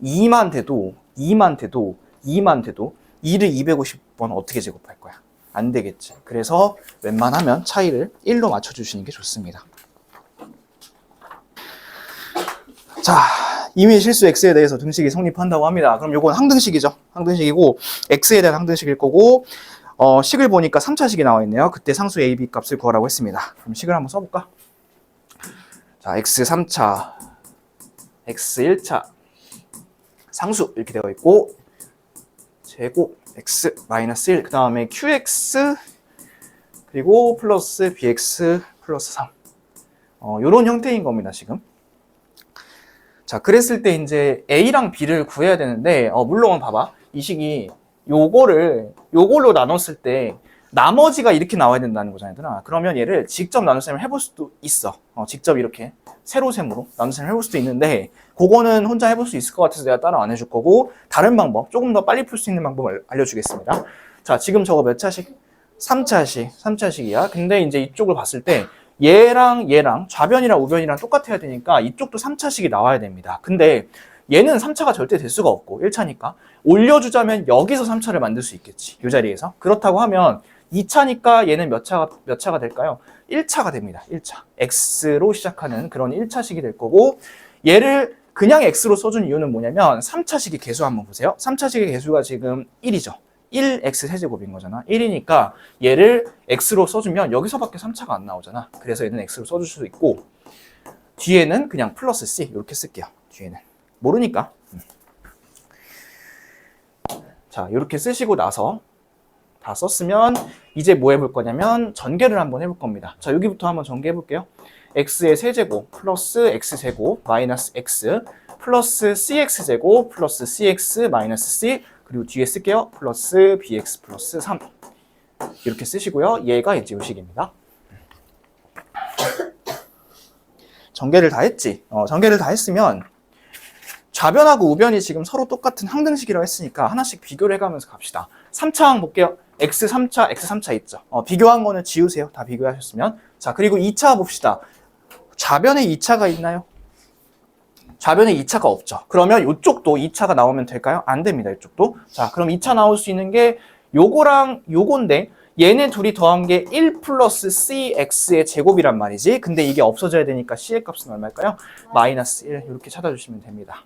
2만 돼도 2를 250번 어떻게 제곱할 거야? 안 되겠지. 그래서 웬만하면 차이를 1로 맞춰주시는 게 좋습니다. 자, 임의 실수 x에 대해서 등식이 성립한다고 합니다. 그럼 요건 항등식이죠. 항등식이고 x에 대한 항등식일 거고 식을 보니까 3차식이 나와 있네요. 그때 상수 a, b 값을 구하라고 했습니다. 그럼 식을 한번 써볼까? 자, x 3차, x 1차 상수 이렇게 되어 있고 제곱 x 마이너스 1 그 다음에 qx 그리고 플러스 bx 플러스 3 요런 형태인 겁니다 지금. 자, 그랬을 때 이제 a랑 b를 구해야 되는데 물론 봐봐 이 식이 요걸로 나눴을 때 나머지가 이렇게 나와야 된다는 거잖아 얘들아. 그러면 얘를 직접 나눗셈을 해볼 수도 있어. 직접 이렇게 세로셈으로 나눗셈을 해볼 수도 있는데 그거는 혼자 해볼 수 있을 것 같아서 내가 따로 안 해줄 거고 다른 방법, 조금 더 빨리 풀 수 있는 방법을 알려주겠습니다. 자, 지금 저거 몇 차식? 3차식이야. 근데 이제 이쪽을 봤을 때 얘랑 좌변이랑 우변이랑 똑같아야 되니까 이쪽도 3차식이 나와야 됩니다. 근데 얘는 3차가 절대 될 수가 없고 1차니까 올려주자면 여기서 3차를 만들 수 있겠지. 이 자리에서. 그렇다고 하면 2차니까 얘는 몇 차가 될까요? 1차가 됩니다. 1차. X로 시작하는 그런 1차식이 될 거고 얘를 그냥 X로 써준 이유는 뭐냐면 3차식의 개수 한번 보세요. 3차식의 개수가 지금 1이죠. 1x 세제곱인 거잖아. 1이니까 얘를 x로 써주면 여기서밖에 3차가 안 나오잖아. 그래서 얘는 x로 써줄 수도 있고 뒤에는 그냥 플러스 c 이렇게 쓸게요. 뒤에는 모르니까. 자, 이렇게 쓰시고 나서 다 썼으면 이제 뭐 해볼 거냐면 전개를 한번 해볼 겁니다. 자, 여기부터 한번 전개해 볼게요. x의 세제곱 플러스 x제곱 마이너스 x 플러스 cx제곱 플러스 cx 마이너스 c 그리고 뒤에 쓸게요. 플러스 bx 플러스 3 이렇게 쓰시고요. 얘가 이제 요식입니다. 전개를 다 했지. 전개를 다 했으면 좌변하고 우변이 지금 서로 똑같은 항등식이라고 했으니까 하나씩 비교를 해가면서 갑시다. 3차 항 볼게요. x3차 있죠. 비교한 거는 지우세요. 다 비교하셨으면. 자, 그리고 2차 봅시다. 좌변에 2차가 있나요? 좌변에 2차가 없죠. 그러면 이쪽도 2차가 나오면 될까요? 안 됩니다. 이쪽도. 자, 그럼 2차 나올 수 있는 게 요거랑 요건데 얘네 둘이 더한 게 1 플러스 cx의 제곱이란 말이지. 근데 이게 없어져야 되니까 c의 값은 얼마일까요? 마이너스 1 이렇게 찾아주시면 됩니다.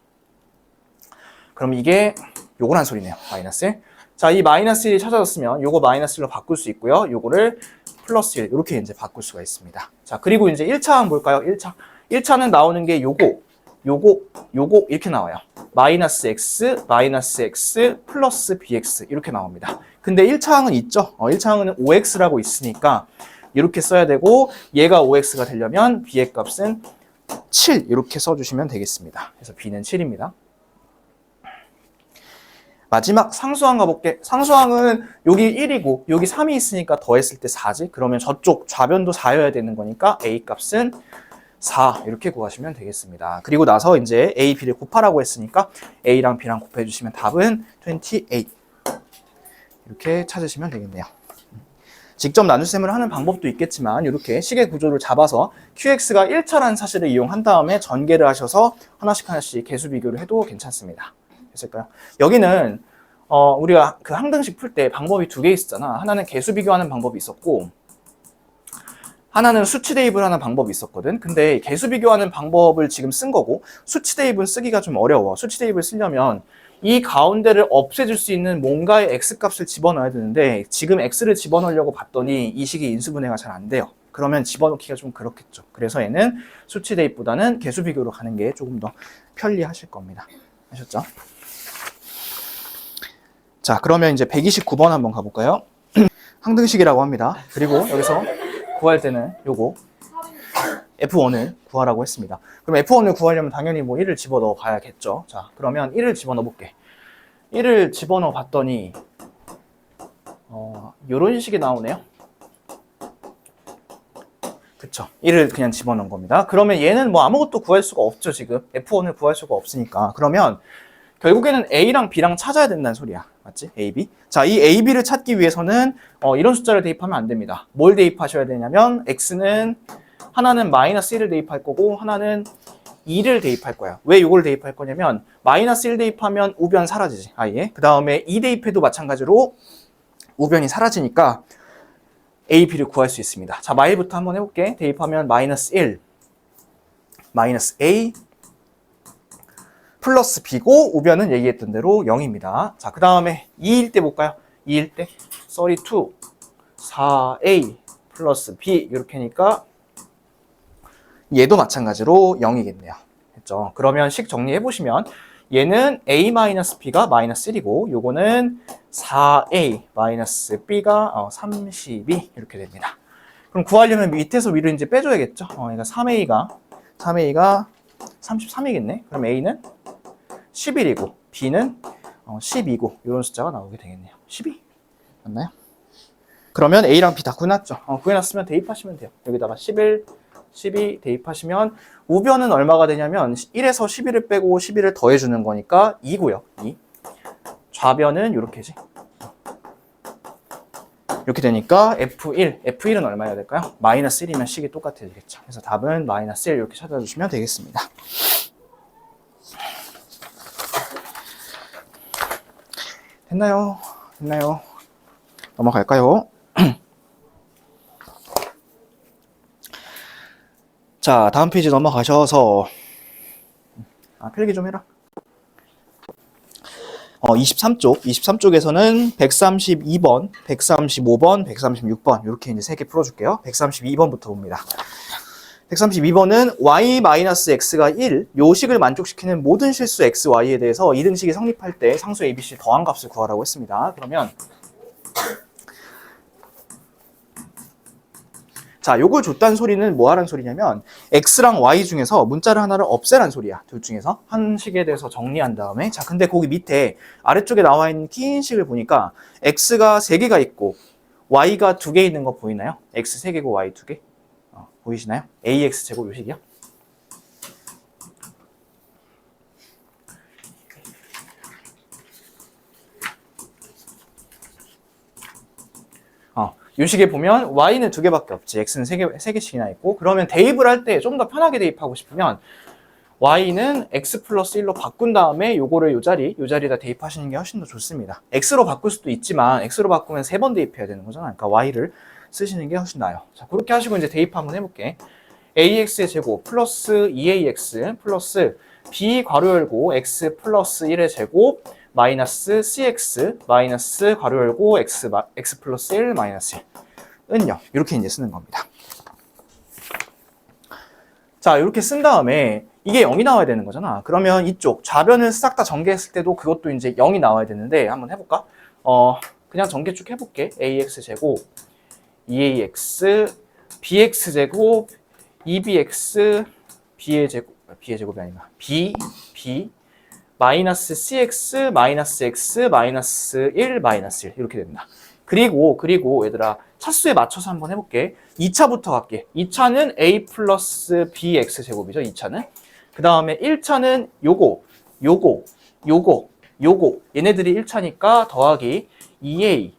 그럼 이게 요거란 소리네요. 마이너스 1. 자, 이 마이너스 1이 찾아졌으면 요거 마이너스 1로 바꿀 수 있고요. 요거를 플러스 1 이렇게 이제 바꿀 수가 있습니다. 자, 그리고 이제 1차 한번 볼까요? 1차는 나오는 게 요거 이렇게 나와요. 마이너스 x 플러스 bx 이렇게 나옵니다. 근데 1차 항은 있죠? 1차 항은 5x라고 있으니까 이렇게 써야 되고 얘가 5x가 되려면 b의 값은 7 이렇게 써주시면 되겠습니다. 그래서 b는 7입니다. 마지막 상수항 가볼게. 상수항은 여기 1이고 여기 3이 있으니까 더했을 때 4지. 그러면 저쪽 좌변도 4여야 되는 거니까 a 값은 4 이렇게 구하시면 되겠습니다. 그리고 나서 이제 a, b를 곱하라고 했으니까 a랑 b랑 곱해주시면 답은 28 이렇게 찾으시면 되겠네요. 직접 나눗셈을 하는 방법도 있겠지만 이렇게 식의 구조를 잡아서 qx가 1차라는 사실을 이용한 다음에 전개를 하셔서 하나씩 개수 비교를 해도 괜찮습니다. 됐을까요? 여기는 우리가 그 항등식 풀 때 방법이 두 개 있었잖아. 하나는 개수 비교하는 방법이 있었고 하나는 수치 대입을 하는 방법이 있었거든. 근데 개수 비교하는 방법을 지금 쓴 거고 수치 대입은 쓰기가 좀 어려워. 수치 대입을 쓰려면 이 가운데를 없애줄 수 있는 뭔가의 x값을 집어넣어야 되는데 지금 x를 집어넣으려고 봤더니 이 식이 인수분해가 잘 안 돼요. 그러면 집어넣기가 좀 그렇겠죠. 그래서 얘는 수치 대입보다는 개수 비교로 가는 게 조금 더 편리하실 겁니다. 아셨죠? 자, 그러면 이제 129번 한번 가볼까요? 항등식이라고 합니다. 그리고 여기서 구할 때는 요거 F1을 구하라고 했습니다. 그럼 F1을 구하려면 당연히 뭐 1을 집어넣어 봐야겠죠. 자, 그러면 1을 집어넣어 볼게. 1을 집어넣어 봤더니 요런 식이 나오네요. 그쵸. 1을 그냥 집어넣은 겁니다. 그러면 얘는 뭐 아무것도 구할 수가 없죠, 지금. F1을 구할 수가 없으니까. 그러면 결국에는 A랑 B랑 찾아야 된다는 소리야. 맞지? AB. 자, 이 AB를 찾기 위해서는 이런 숫자를 대입하면 안 됩니다. 뭘 대입하셔야 되냐면 x는 하나는 마이너스 1을 대입할 거고 하나는 2를 대입할 거야. 왜 이걸 대입할 거냐면 마이너스 1 대입하면 우변 사라지지. 아예. 그 다음에 2 대입해도 마찬가지로 우변이 사라지니까 AB를 구할 수 있습니다. 자, 마일부터 한번 해볼게. 대입하면 마이너스 1, 마이너스 A 플러스 B고 우변은 얘기했던 대로 0입니다. 자, 그 다음에 2일 때 볼까요? 2일 때 32, 4A 플러스 B 이렇게 하니까 얘도 마찬가지로 0이겠네요. 됐죠? 그러면 식 정리해보시면 얘는 A-B가 마이너스 1이고 요거는 4A-B가 32 이렇게 됩니다. 그럼 구하려면 밑에서 위로 이제 빼줘야겠죠? 그러니까 3A가 33이겠네. 그럼 A는 11이고 B는 12고 이런 숫자가 나오게 되겠네요. 12 맞나요? 그러면 A랑 B 다 구해놨죠? 구해놨으면 대입하시면 돼요. 여기다가 11, 12 대입하시면 우변은 얼마가 되냐면 1에서 11을 빼고 11을 더해주는 거니까 2고요. 2. 좌변은 이렇게지. 이렇게 되니까 F1은 얼마여야 될까요? 마이너스 1이면 식이 똑같아지겠죠. 그래서 답은 마이너스 1 이렇게 찾아주시면 되겠습니다. 됐나요? 넘어갈까요? 자, 다음 페이지 넘어가셔서 필기 좀 해라. 23쪽에서는 132번, 135번, 136번 이렇게 이제 3개 풀어줄게요. 132번부터 봅니다. 132번은 y-x가 1, 요 식을 만족시키는 모든 실수 x, y에 대해서 2등식이 성립할 때 상수 ABC 더한 값을 구하라고 했습니다. 그러면 자, 요걸 줬다는 소리는 뭐 하라는 소리냐면 x랑 y 중에서 문자를 하나를 없애란 소리야. 둘 중에서 한 식에 대해서 정리한 다음에 자, 근데 거기 밑에 아래쪽에 나와 있는 긴 식을 보니까 x가 3개가 있고 y가 2개 있는 거 보이나요? x 3개고 y 2개 보이시나요? ax 제곱 요 식이요. 요 식에 보면 y는 2개밖에 없지. x는 3개씩이나 있고 그러면 대입을 할 때 좀 더 편하게 대입하고 싶으면 y는 x 플러스 1로 바꾼 다음에 요거를 요 자리에다 대입하시는 게 훨씬 더 좋습니다. x로 바꿀 수도 있지만 x로 바꾸면 3번 대입해야 되는 거잖아. 그러니까 y를 쓰시는 게 훨씬 나아요. 자, 그렇게 하시고 이제 대입 한번 해볼게. ax의 제곱 플러스 2ax 플러스 b 괄호 열고 x 플러스 1의 제곱 마이너스 cx 마이너스 괄호 열고 x 플러스 1 마이너스 1은요. 이렇게 이제 쓰는 겁니다. 자, 이렇게 쓴 다음에 이게 0이 나와야 되는 거잖아. 그러면 이쪽 좌변을 싹 다 전개했을 때도 그것도 이제 0이 나와야 되는데 한번 해볼까? 그냥 전개 쭉 해볼게. ax 제곱 2ax bx 제곱 2bx b의 제곱이 아니라 b 마이너스 cx 마이너스 x 마이너스 1 마이너스 1 이렇게 됩니다. 그리고 얘들아 차수에 맞춰서 한번 해볼게. 2차부터 갈게. 2차는 a 플러스 bx 제곱이죠. 2차는. 그 다음에 1차는 요거 얘네들이 1차니까 더하기 2a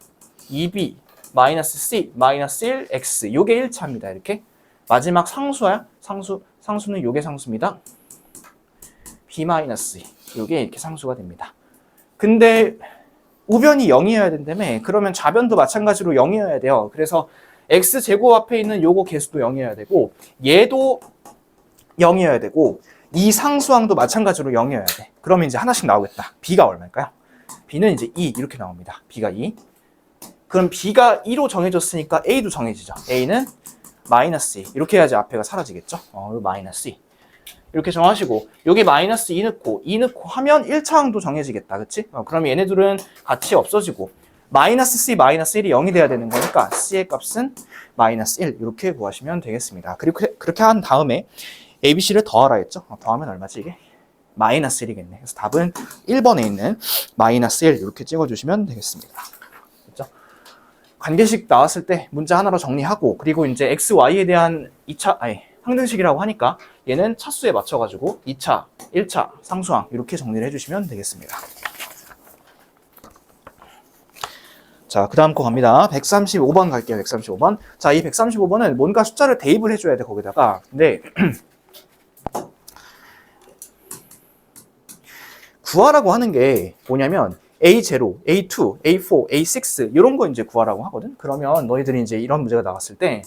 2b 마이너스 c 마이너스 1 x 요게 1차입니다. 이렇게 마지막 상수야. 상수는 요게 상수입니다. b 마이너스 요게 이렇게 상수가 됩니다. 근데 우변이 0이어야 된다며. 그러면 좌변도 마찬가지로 0이어야 돼요. 그래서 x제곱 앞에 있는 요거 개수도 0이어야 되고 얘도 0이어야 되고 이 상수항도 마찬가지로 0이어야 돼. 그러면 이제 하나씩 나오겠다. b가 얼마일까요? b는 이제 2 이렇게 나옵니다. b가 2. 그럼 b가 2로 정해졌으니까 a도 정해지죠. a는 마이너스 2 이렇게 해야지 앞에가 사라지겠죠. 마이너스 2 이렇게 정하시고 여기 마이너스 2 넣고 하면 1차항도 정해지겠다. 그치? 그럼 얘네들은 같이 없어지고 마이너스 c 마이너스 1이 0이 돼야 되는 거니까 c의 값은 마이너스 1 이렇게 구하시면 되겠습니다. 그리고 그렇게 한 다음에 ABC를 더하라 했죠? 더하면 얼마지 이게? 마이너스 1이겠네. 그래서 답은 1번에 있는 마이너스 1 이렇게 찍어주시면 되겠습니다. 그렇죠? 관계식 나왔을 때 문자 하나로 정리하고 그리고 이제 x, y에 대한 항등식이라고 하니까 얘는 차수에 맞춰가지고 2차, 1차, 상수항 이렇게 정리를 해주시면 되겠습니다. 자, 그 다음 거 갑니다. 135번 갈게요. 135번. 자, 이 135번은 뭔가 숫자를 대입을 해줘야 돼, 거기다가. 근데 구하라고 하는 게 뭐냐면 A0, A2, A4, A6 이런 거 이제 구하라고 하거든. 그러면 너희들이 이제 이런 문제가 나왔을 때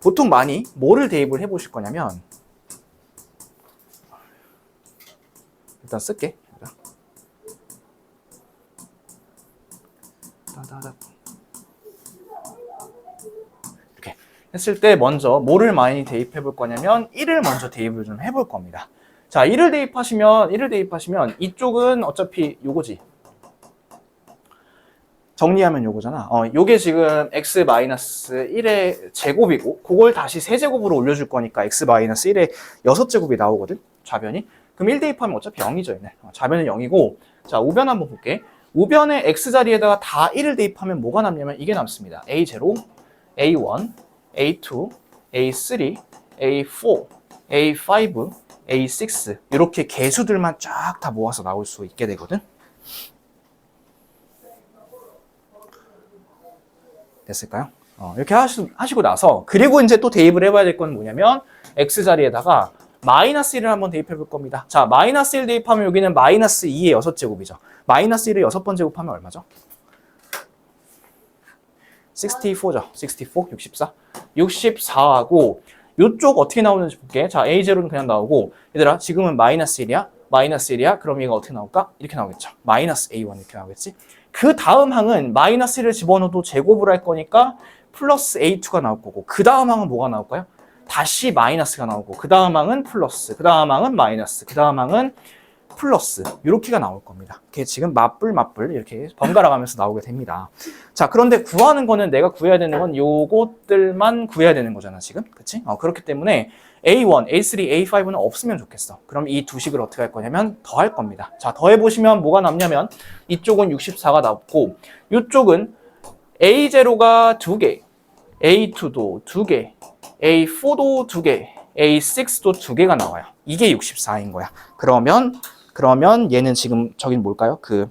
보통 많이 뭐를 대입을 해보실 거냐면 일단 쓸게. 이렇게 했을 때 먼저 뭐를 많이 대입해 볼 거냐면 1을 먼저 대입을 좀 해볼 겁니다. 자, 1을 대입하시면 이쪽은 어차피 요거지. 정리하면 요거잖아. 요게 지금 x-1의 제곱이고 그걸 다시 세제곱으로 올려줄 거니까 x-1의 6제곱이 나오거든. 좌변이. 그럼 1 대입하면 어차피 0이죠. 얘네. 좌변은 0이고 자, 우변 한번 볼게. 우변의 x자리에다가 다 1을 대입하면 뭐가 남냐면 이게 남습니다. A0, A1, A2, A3, A4, A5, A6 이렇게 개수들만 쫙 다 모아서 나올 수 있게 되거든. 됐을까요? 이렇게 하시고 나서 그리고 이제 또 대입을 해봐야 될 건 뭐냐면 x자리에다가 마이너스 1을 한번 대입해 볼 겁니다. 자, 마이너스 1 대입하면 여기는 마이너스 2의 6제곱이죠. 마이너스 1을 6번 제곱하면 얼마죠? 64죠. 64, 64. 64하고 이쪽 어떻게 나오는지 볼게. 자, A0는 그냥 나오고 얘들아 지금은 마이너스 1이야? 마이너스 1이야? 그럼 얘가 어떻게 나올까? 이렇게 나오겠죠. 마이너스 A1 이렇게 나오겠지. 그 다음 항은 마이너스 1을 집어넣어도 제곱을 할 거니까 플러스 A2가 나올 거고 그 다음 항은 뭐가 나올까요? 다시 마이너스가 나오고 그 다음 항은 플러스, 그 다음 항은 마이너스, 그 다음 항은 플러스 이렇게가 나올 겁니다. 그게 지금 맞불 이렇게 번갈아 가면서 나오게 됩니다. 자, 그런데 구하는 거는 내가 구해야 되는 건 요것들만 구해야 되는 거잖아 지금. 그치? 그렇기 때문에 A1, A3, A5는 없으면 좋겠어. 그럼 이 두 식을 어떻게 할 거냐면 더할 겁니다. 자, 더해보시면 뭐가 남냐면 이쪽은 64가 남고 이쪽은 A0가 2개, A2도 2개, A4도 2개, A6도 2개가 나와요. 이게 64인 거야. 그러면 얘는 지금 저긴 뭘까요? 그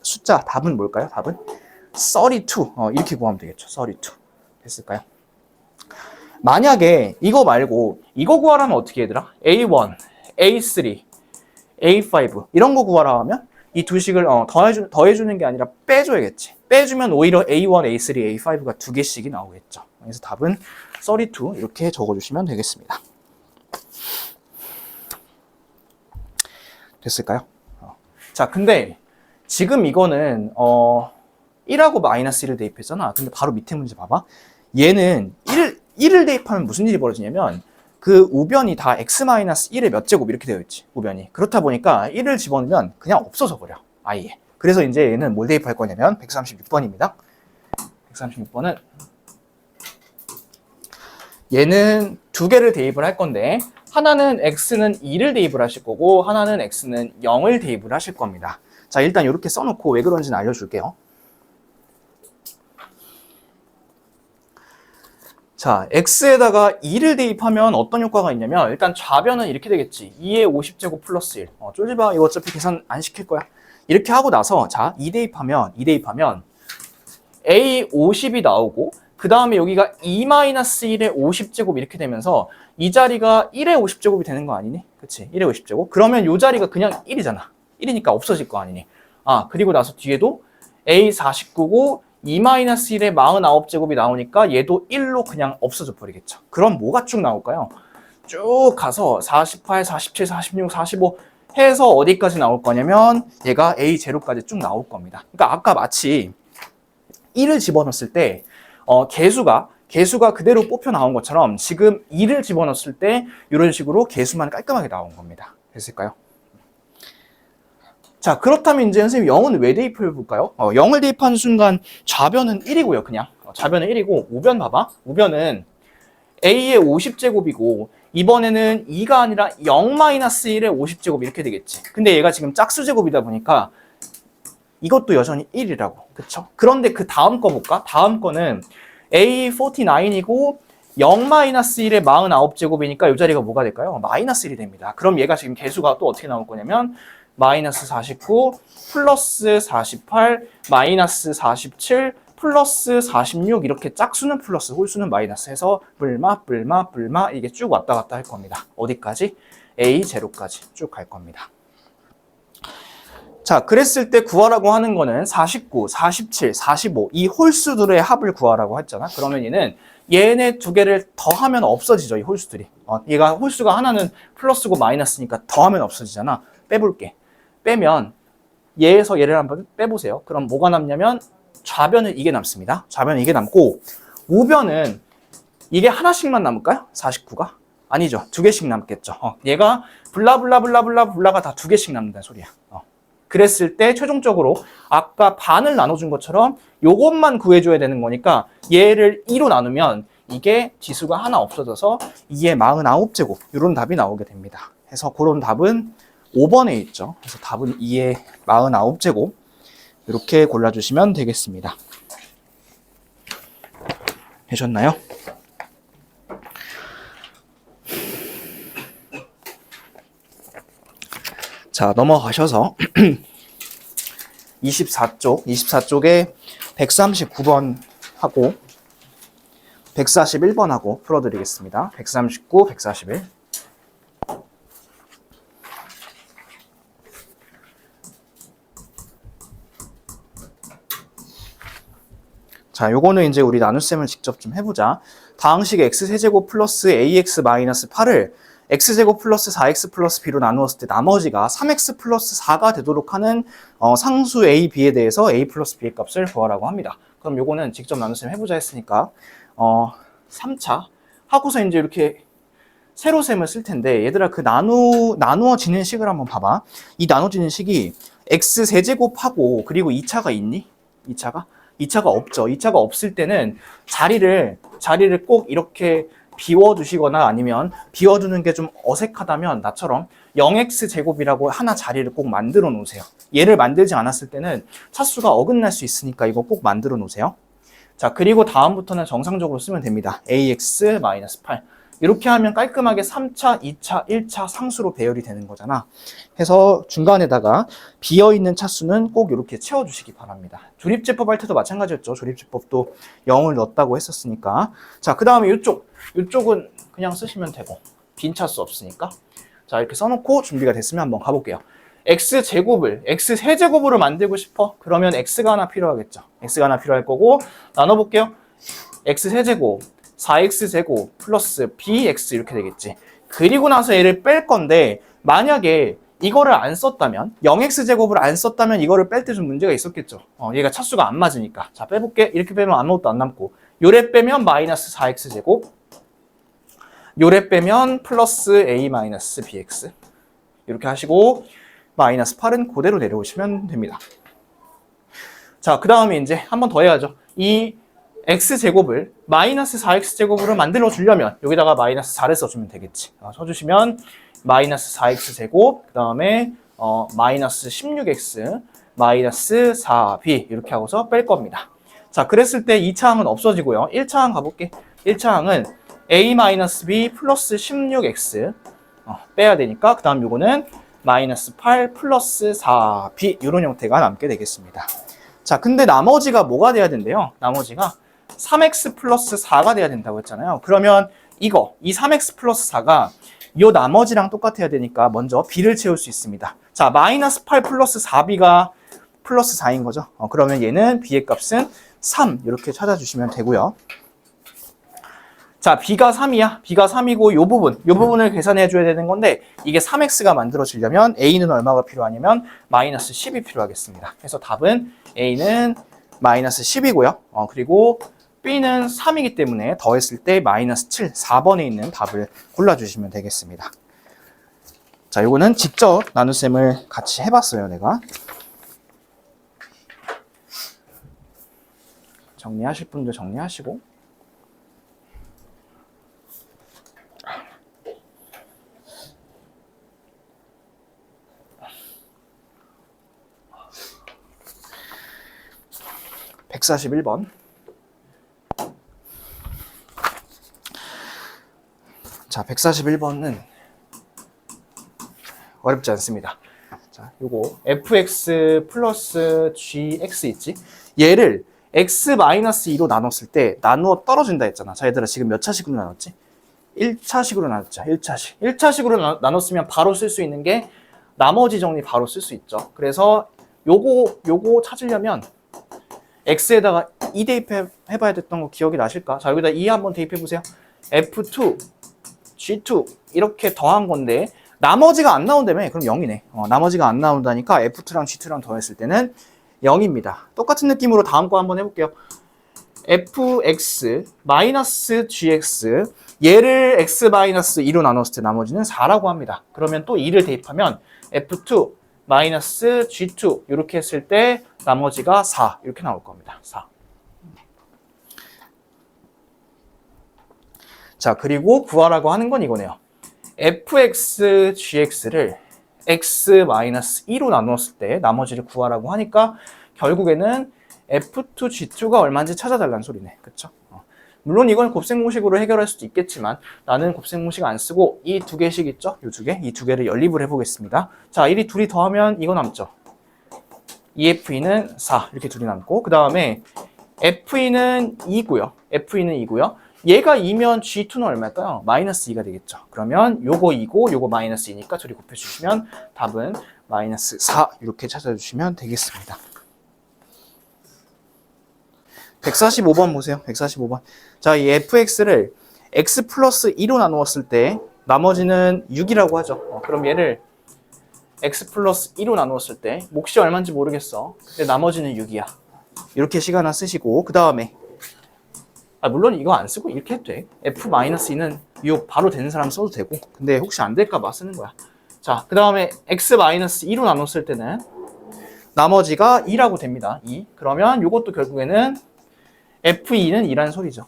숫자 답은 뭘까요? 답은 32. 이렇게 구하면 되겠죠. 32. 됐을까요? 만약에 이거 말고 이거 구하라면 어떻게 얘들아? A1, A3, A5 이런 거 구하라 하면 이 두 식을 더해주는 게 아니라 빼줘야겠지. 빼주면 오히려 A1, A3, A5가 2개씩이 나오겠죠. 그래서 답은 32 이렇게 적어주시면 되겠습니다. 됐을까요? 자, 근데 지금 이거는 1하고 마이너스 1을 대입했잖아. 근데 바로 밑에 문제 봐봐. 얘는 1을 대입하면 무슨 일이 벌어지냐면 그 우변이 다 x-1의 몇 제곱 이렇게 되어 있지. 우변이. 그렇다 보니까 1을 집어넣으면 그냥 없어져 버려. 아예. 그래서 이제 얘는 뭘 대입할 거냐면 136번입니다. 136번은 얘는 두 개를 대입을 할 건데 하나는 x는 2를 대입을 하실 거고 하나는 x는 0을 대입을 하실 겁니다. 자, 일단 이렇게 써놓고 왜 그런지는 알려줄게요. 자, x에다가 2를 대입하면 어떤 효과가 있냐면 일단 좌변은 이렇게 되겠지. 2의 50제곱 플러스 1. 쫄지 마. 이거 어차피 계산 안 시킬 거야. 이렇게 하고 나서 자, 2 대입하면 a 50이 나오고 그 다음에 여기가 2-1의 50제곱 이렇게 되면서 이 자리가 1의 50제곱이 되는 거 아니니? 그치? 1의 50제곱. 그러면 이 자리가 그냥 1이잖아. 1이니까 없어질 거 아니니? 그리고 나서 뒤에도 a 49고 2-1의 49제곱이 나오니까 얘도 1로 그냥 없어져 버리겠죠. 그럼 뭐가 쭉 나올까요? 쭉 가서 48, 47, 46, 45 해서 어디까지 나올 거냐면 얘가 A0까지 쭉 나올 겁니다. 그러니까 아까 마치 1을 집어넣었을 때 개수가 그대로 뽑혀 나온 것처럼 지금 2를 집어넣었을 때 이런 식으로 개수만 깔끔하게 나온 겁니다. 됐을까요? 자, 그렇다면 이제 선생님 0은 왜 대입해 볼까요? 0을 대입하는 순간 좌변은 1이고요, 그냥. 좌변은 1이고 우변 봐봐. 우변은 A의 50제곱이고 이번에는 2가 아니라 0-1의 50제곱 이렇게 되겠지. 근데 얘가 지금 짝수제곱이다 보니까 이것도 여전히 1이라고. 그쵸? 그런데 그 다음 거 볼까? 다음 거는 A49이고 0-1의 49제곱이니까 이 자리가 뭐가 될까요? 마이너스 1이 됩니다. 그럼 얘가 지금 개수가 또 어떻게 나올 거냐면 마이너스 49 플러스 48 마이너스 47 플러스 46 이렇게 짝수는 플러스 홀수는 마이너스 해서 불마 이게 쭉 왔다 갔다 할 겁니다. 어디까지? A0까지 쭉 갈 겁니다. 자, 그랬을 때 구하라고 하는 거는 49, 47, 45 이 홀수들의 합을 구하라고 했잖아. 그러면 얘네 두 개를 더하면 없어지죠, 이 홀수들이. 얘가 홀수가 하나는 플러스고 마이너스니까 더하면 없어지잖아. 빼볼게. 빼면 얘에서 얘를 한번 빼보세요. 그럼 뭐가 남냐면 좌변은 이게 남습니다. 좌변은 이게 남고 우변은 이게 하나씩만 남을까요? 49가? 아니죠. 두 개씩 남겠죠. 얘가 블라가 다 두 개씩 남는다는 소리야. 그랬을 때 최종적으로 아까 반을 나눠준 것처럼 요것만 구해줘야 되는 거니까 얘를 2로 나누면 이게 지수가 하나 없어져서 2의 49제곱 이런 답이 나오게 됩니다. 그래서 그런 답은 5번에 있죠. 그래서 답은 2의 49제곱 이렇게 골라주시면 되겠습니다. 되셨나요? 자, 넘어가셔서 24쪽에 139번 하고 141번 하고 풀어드리겠습니다. 139, 141. 자, 요거는 이제 우리 나눗셈을 직접 좀 해보자. 다항식 x세제곱 플러스 ax 마이너스 8을 x제곱 플러스 4x 플러스 b로 나누었을 때 나머지가 3x 플러스 4가 되도록 하는 상수 a, b에 대해서 a 플러스 b의 값을 구하라고 합니다. 그럼 요거는 직접 나눗셈 해보자 했으니까 3차 하고서 이제 이렇게 세로셈을 쓸 텐데 얘들아 그 나누어지는 식을 한번 봐봐. 이 나눠지는 식이 x세제곱하고 그리고 2차가 있니? 2차가 없죠. 2차가 없을 때는 자리를 꼭 이렇게 비워두시거나 아니면 비워두는 게 좀 어색하다면 나처럼 0x제곱이라고 하나 자리를 꼭 만들어 놓으세요. 얘를 만들지 않았을 때는 차수가 어긋날 수 있으니까 이거 꼭 만들어 놓으세요. 자, 그리고 다음부터는 정상적으로 쓰면 됩니다. ax-8 이렇게 하면 깔끔하게 3차, 2차, 1차 상수로 배열이 되는 거잖아. 해서 중간에다가 비어있는 차수는 꼭 이렇게 채워주시기 바랍니다. 조립제법 할 때도 마찬가지였죠. 조립제법도 0을 넣었다고 했었으니까. 자, 그 다음에 이쪽은 그냥 쓰시면 되고 빈 차수 없으니까. 자, 이렇게 써놓고 준비가 됐으면 한번 가볼게요. x세제곱으로 만들고 싶어? 그러면 x가 하나 필요하겠죠. x가 하나 필요할 거고 나눠볼게요. x세제곱 4x제곱 플러스 bx 이렇게 되겠지. 그리고 나서 얘를 뺄 건데 만약에 이거를 안 썼다면 0x제곱을 안 썼다면 이거를 뺄 때 좀 문제가 있었겠죠. 얘가 차수가 안 맞으니까. 자, 빼볼게. 이렇게 빼면 아무것도 안 남고 요래 빼면 마이너스 4x제곱 요래 빼면 플러스 a 마이너스 bx 이렇게 하시고 마이너스 8은 그대로 내려오시면 됩니다. 자, 그 다음에 이제 한 번 더 해야죠. 이 x제곱을 마이너스 4x제곱으로 만들어 주려면 여기다가 마이너스 4를 써주면 되겠지. 써주시면 마이너스 4x제곱 그 다음에 마이너스 16x 마이너스 4b 이렇게 하고서 뺄 겁니다. 자, 그랬을 때 2차항은 없어지고요. 1차항 가볼게. 1차항은 a-b 플러스 16x 빼야 되니까 그 다음 요거는 마이너스 8 플러스 4b 이런 형태가 남게 되겠습니다. 자, 근데 나머지가 뭐가 돼야 된대요? 나머지가 3x 플러스 4가 돼야 된다고 했잖아요. 그러면 이 3x 플러스 4가 이 나머지랑 똑같아야 되니까 먼저 b를 채울 수 있습니다. 자, 마이너스 8 플러스 4b가 플러스 4인 거죠. 그러면 얘는 b의 값은 3 이렇게 찾아주시면 되고요. 자, b가 3이야. b가 3이고 요 부분을 계산해 줘야 되는 건데 이게 3x가 만들어지려면 a는 얼마가 필요하냐면 마이너스 10이 필요하겠습니다. 그래서 답은 a는 마이너스 10이고요. 그리고 b는 3이기 때문에 더했을 때 마이너스 7, 4번에 있는 답을 골라주시면 되겠습니다. 자, 요거는 직접 나눗셈을 같이 해봤어요, 내가. 정리하실 분들 정리하시고. (141번) 자, 141번은 어렵지 않습니다. 자, 자, 요거 fx 플러스 gx 있지? 얘를 x-2로 나눴을 때 나누어 떨어진다 했잖아. 자, 얘들아 지금 몇 차식으로 나눴지? 1차식으로 나눴죠. 1차식. 1차식으로 나눴으면 바로 쓸 수 있는 게 나머지 정리 바로 쓸 수 있죠. 그래서 요거 찾으려면 x에다가 2 대입해봐야 됐던 거 기억이 나실까? 자, 여기다 2 한번 대입해보세요. f2, g2 이렇게 더한 건데 나머지가 안 나온다며. 그럼 0이네. 나머지가 안 나온다니까 f2랑 g2랑 더했을 때는 0입니다. 똑같은 느낌으로 다음 거 한번 해볼게요. fx 마이너스 gx 얘를 x-2로 나눴을 때 나머지는 4라고 합니다. 그러면 또 2를 대입하면 f2 마이너스 g2 이렇게 했을 때 나머지가 4 이렇게 나올 겁니다. 4. 자, 그리고 구하라고 하는 건 이거네요. fx gx를 x-2로 나누었을 때 나머지를 구하라고 하니까 결국에는 f2g2가 얼마인지 찾아달라는 소리네. 그쵸? 물론 이건 곱셈공식으로 해결할 수도 있겠지만 나는 곱셈공식 안 쓰고 이 두 개씩 있죠? 이 두 개? 이 두 개를 연립을 해보겠습니다. 자, 이 둘이 더하면 이거 남죠? EFE는 4 이렇게 둘이 남고 그 다음에 FE는 2고요. FE는 2고요. 얘가 2면 G2는 얼마일까요? 마이너스 2가 되겠죠. 그러면 요거 2고 요거 마이너스 2니까 둘이 곱해주시면 답은 마이너스 4 이렇게 찾아주시면 되겠습니다. 145번 보세요. 145번. 자, 이 fx를 x 플러스 2로 나누었을 때 나머지는 6이라고 하죠. 그럼 얘를 x 플러스 2로 나누었을 때 몫이 얼마인지 모르겠어. 근데 나머지는 6이야. 이렇게 식 하나 쓰시고 그 다음에 물론 이거 안 쓰고 이렇게 해도 돼. f-2는 6 바로 되는 사람 써도 되고 근데 혹시 안 될까 봐 쓰는 거야. 자, 그 다음에 x-2로 나눴을 때는 나머지가 2라고 됩니다. 2. 그러면 이것도 결국에는 F2는 2라는 소리죠.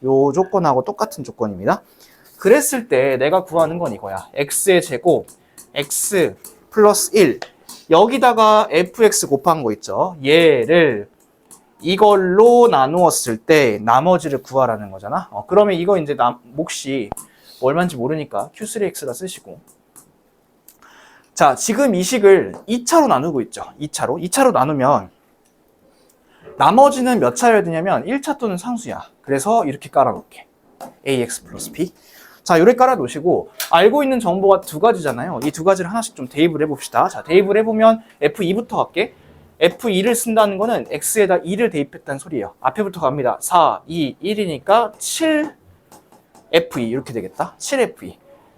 요 조건하고 똑같은 조건입니다. 그랬을 때 내가 구하는 건 이거야. x의 제곱, x 플러스 1. 여기다가 fx 곱한 거 있죠. 얘를 이걸로 나누었을 때 나머지를 구하라는 거잖아. 그러면 이거 이제 몫이 얼마인지 모르니까 Q3X라 쓰시고. 자, 지금 이 식을 2차로 나누고 있죠. 2차로 나누면 나머지는 몇 차여야 되냐면 1차 또는 상수야. 그래서 이렇게 깔아놓게. ax 플러스 b. 자, 요렇게 깔아놓으시고 알고 있는 정보가 두 가지잖아요. 이 두 가지를 하나씩 좀 대입을 해봅시다. 자, 대입을 해보면 f2부터 갈게. f2를 쓴다는 거는 x에다 2를 대입했다는 소리예요. 앞에부터 갑니다. 4, 2, 1이니까 7f2 이렇게 되겠다. 7f2.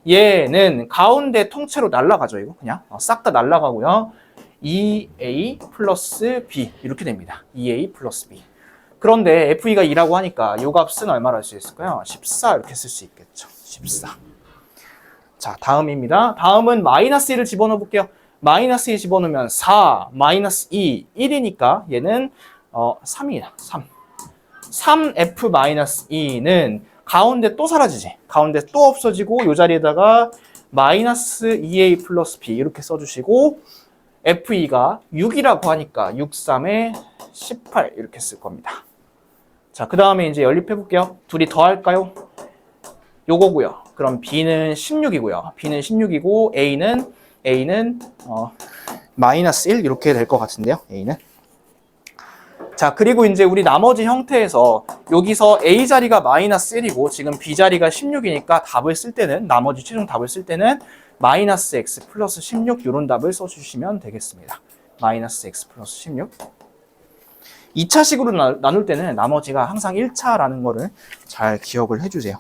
얘는 가운데 통째로 날라가죠. 이거 그냥 싹 다 날라가고요. 2a 플러스 b 이렇게 됩니다. 2a 플러스 b. 그런데 f2가 2라고 하니까 이 값은 얼마로 할 수 있을까요? 14 이렇게 쓸 수 있겠죠. 14. 자, 다음입니다. 다음은 마이너스 1을 집어넣어 볼게요. 마이너스 2 집어넣으면 4, 마이너스 2, 1이니까 얘는 3이야. 3. 3f 마이너스 2는 가운데 또 사라지지. 가운데 또 없어지고 이 자리에다가 마이너스 2a 플러스 b 이렇게 써주시고 F2가 6이라고 하니까 6, 3에 18 이렇게 쓸 겁니다. 자, 그 다음에 이제 연립해 볼게요. 둘이 더 할까요? 요거고요. 그럼 B는 16이고요. B는 16이고 A는 마이너스 1 이렇게 될 것 같은데요. A는. 자, 그리고 이제 우리 나머지 형태에서 여기서 A 자리가 마이너스 1이고 지금 B 자리가 16이니까 답을 쓸 때는 나머지 최종 답을 쓸 때는 마이너스 x 플러스 16 이런 답을 써주시면 되겠습니다. 마이너스 x 플러스 16. 2차식으로 나눌 때는 나머지가 항상 1차라는 거를 잘 기억을 해주세요.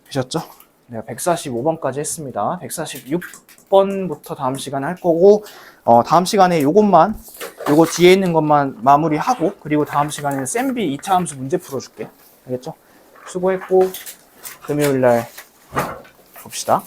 되셨죠? 내가 145번까지 했습니다. 146번부터 다음 시간에 할 거고 다음 시간에 요거 뒤에 있는 것만 마무리하고 그리고 다음 시간에는 쌤비 2차 함수 문제 풀어줄게. 알겠죠? 수고했고 금요일날 봅시다.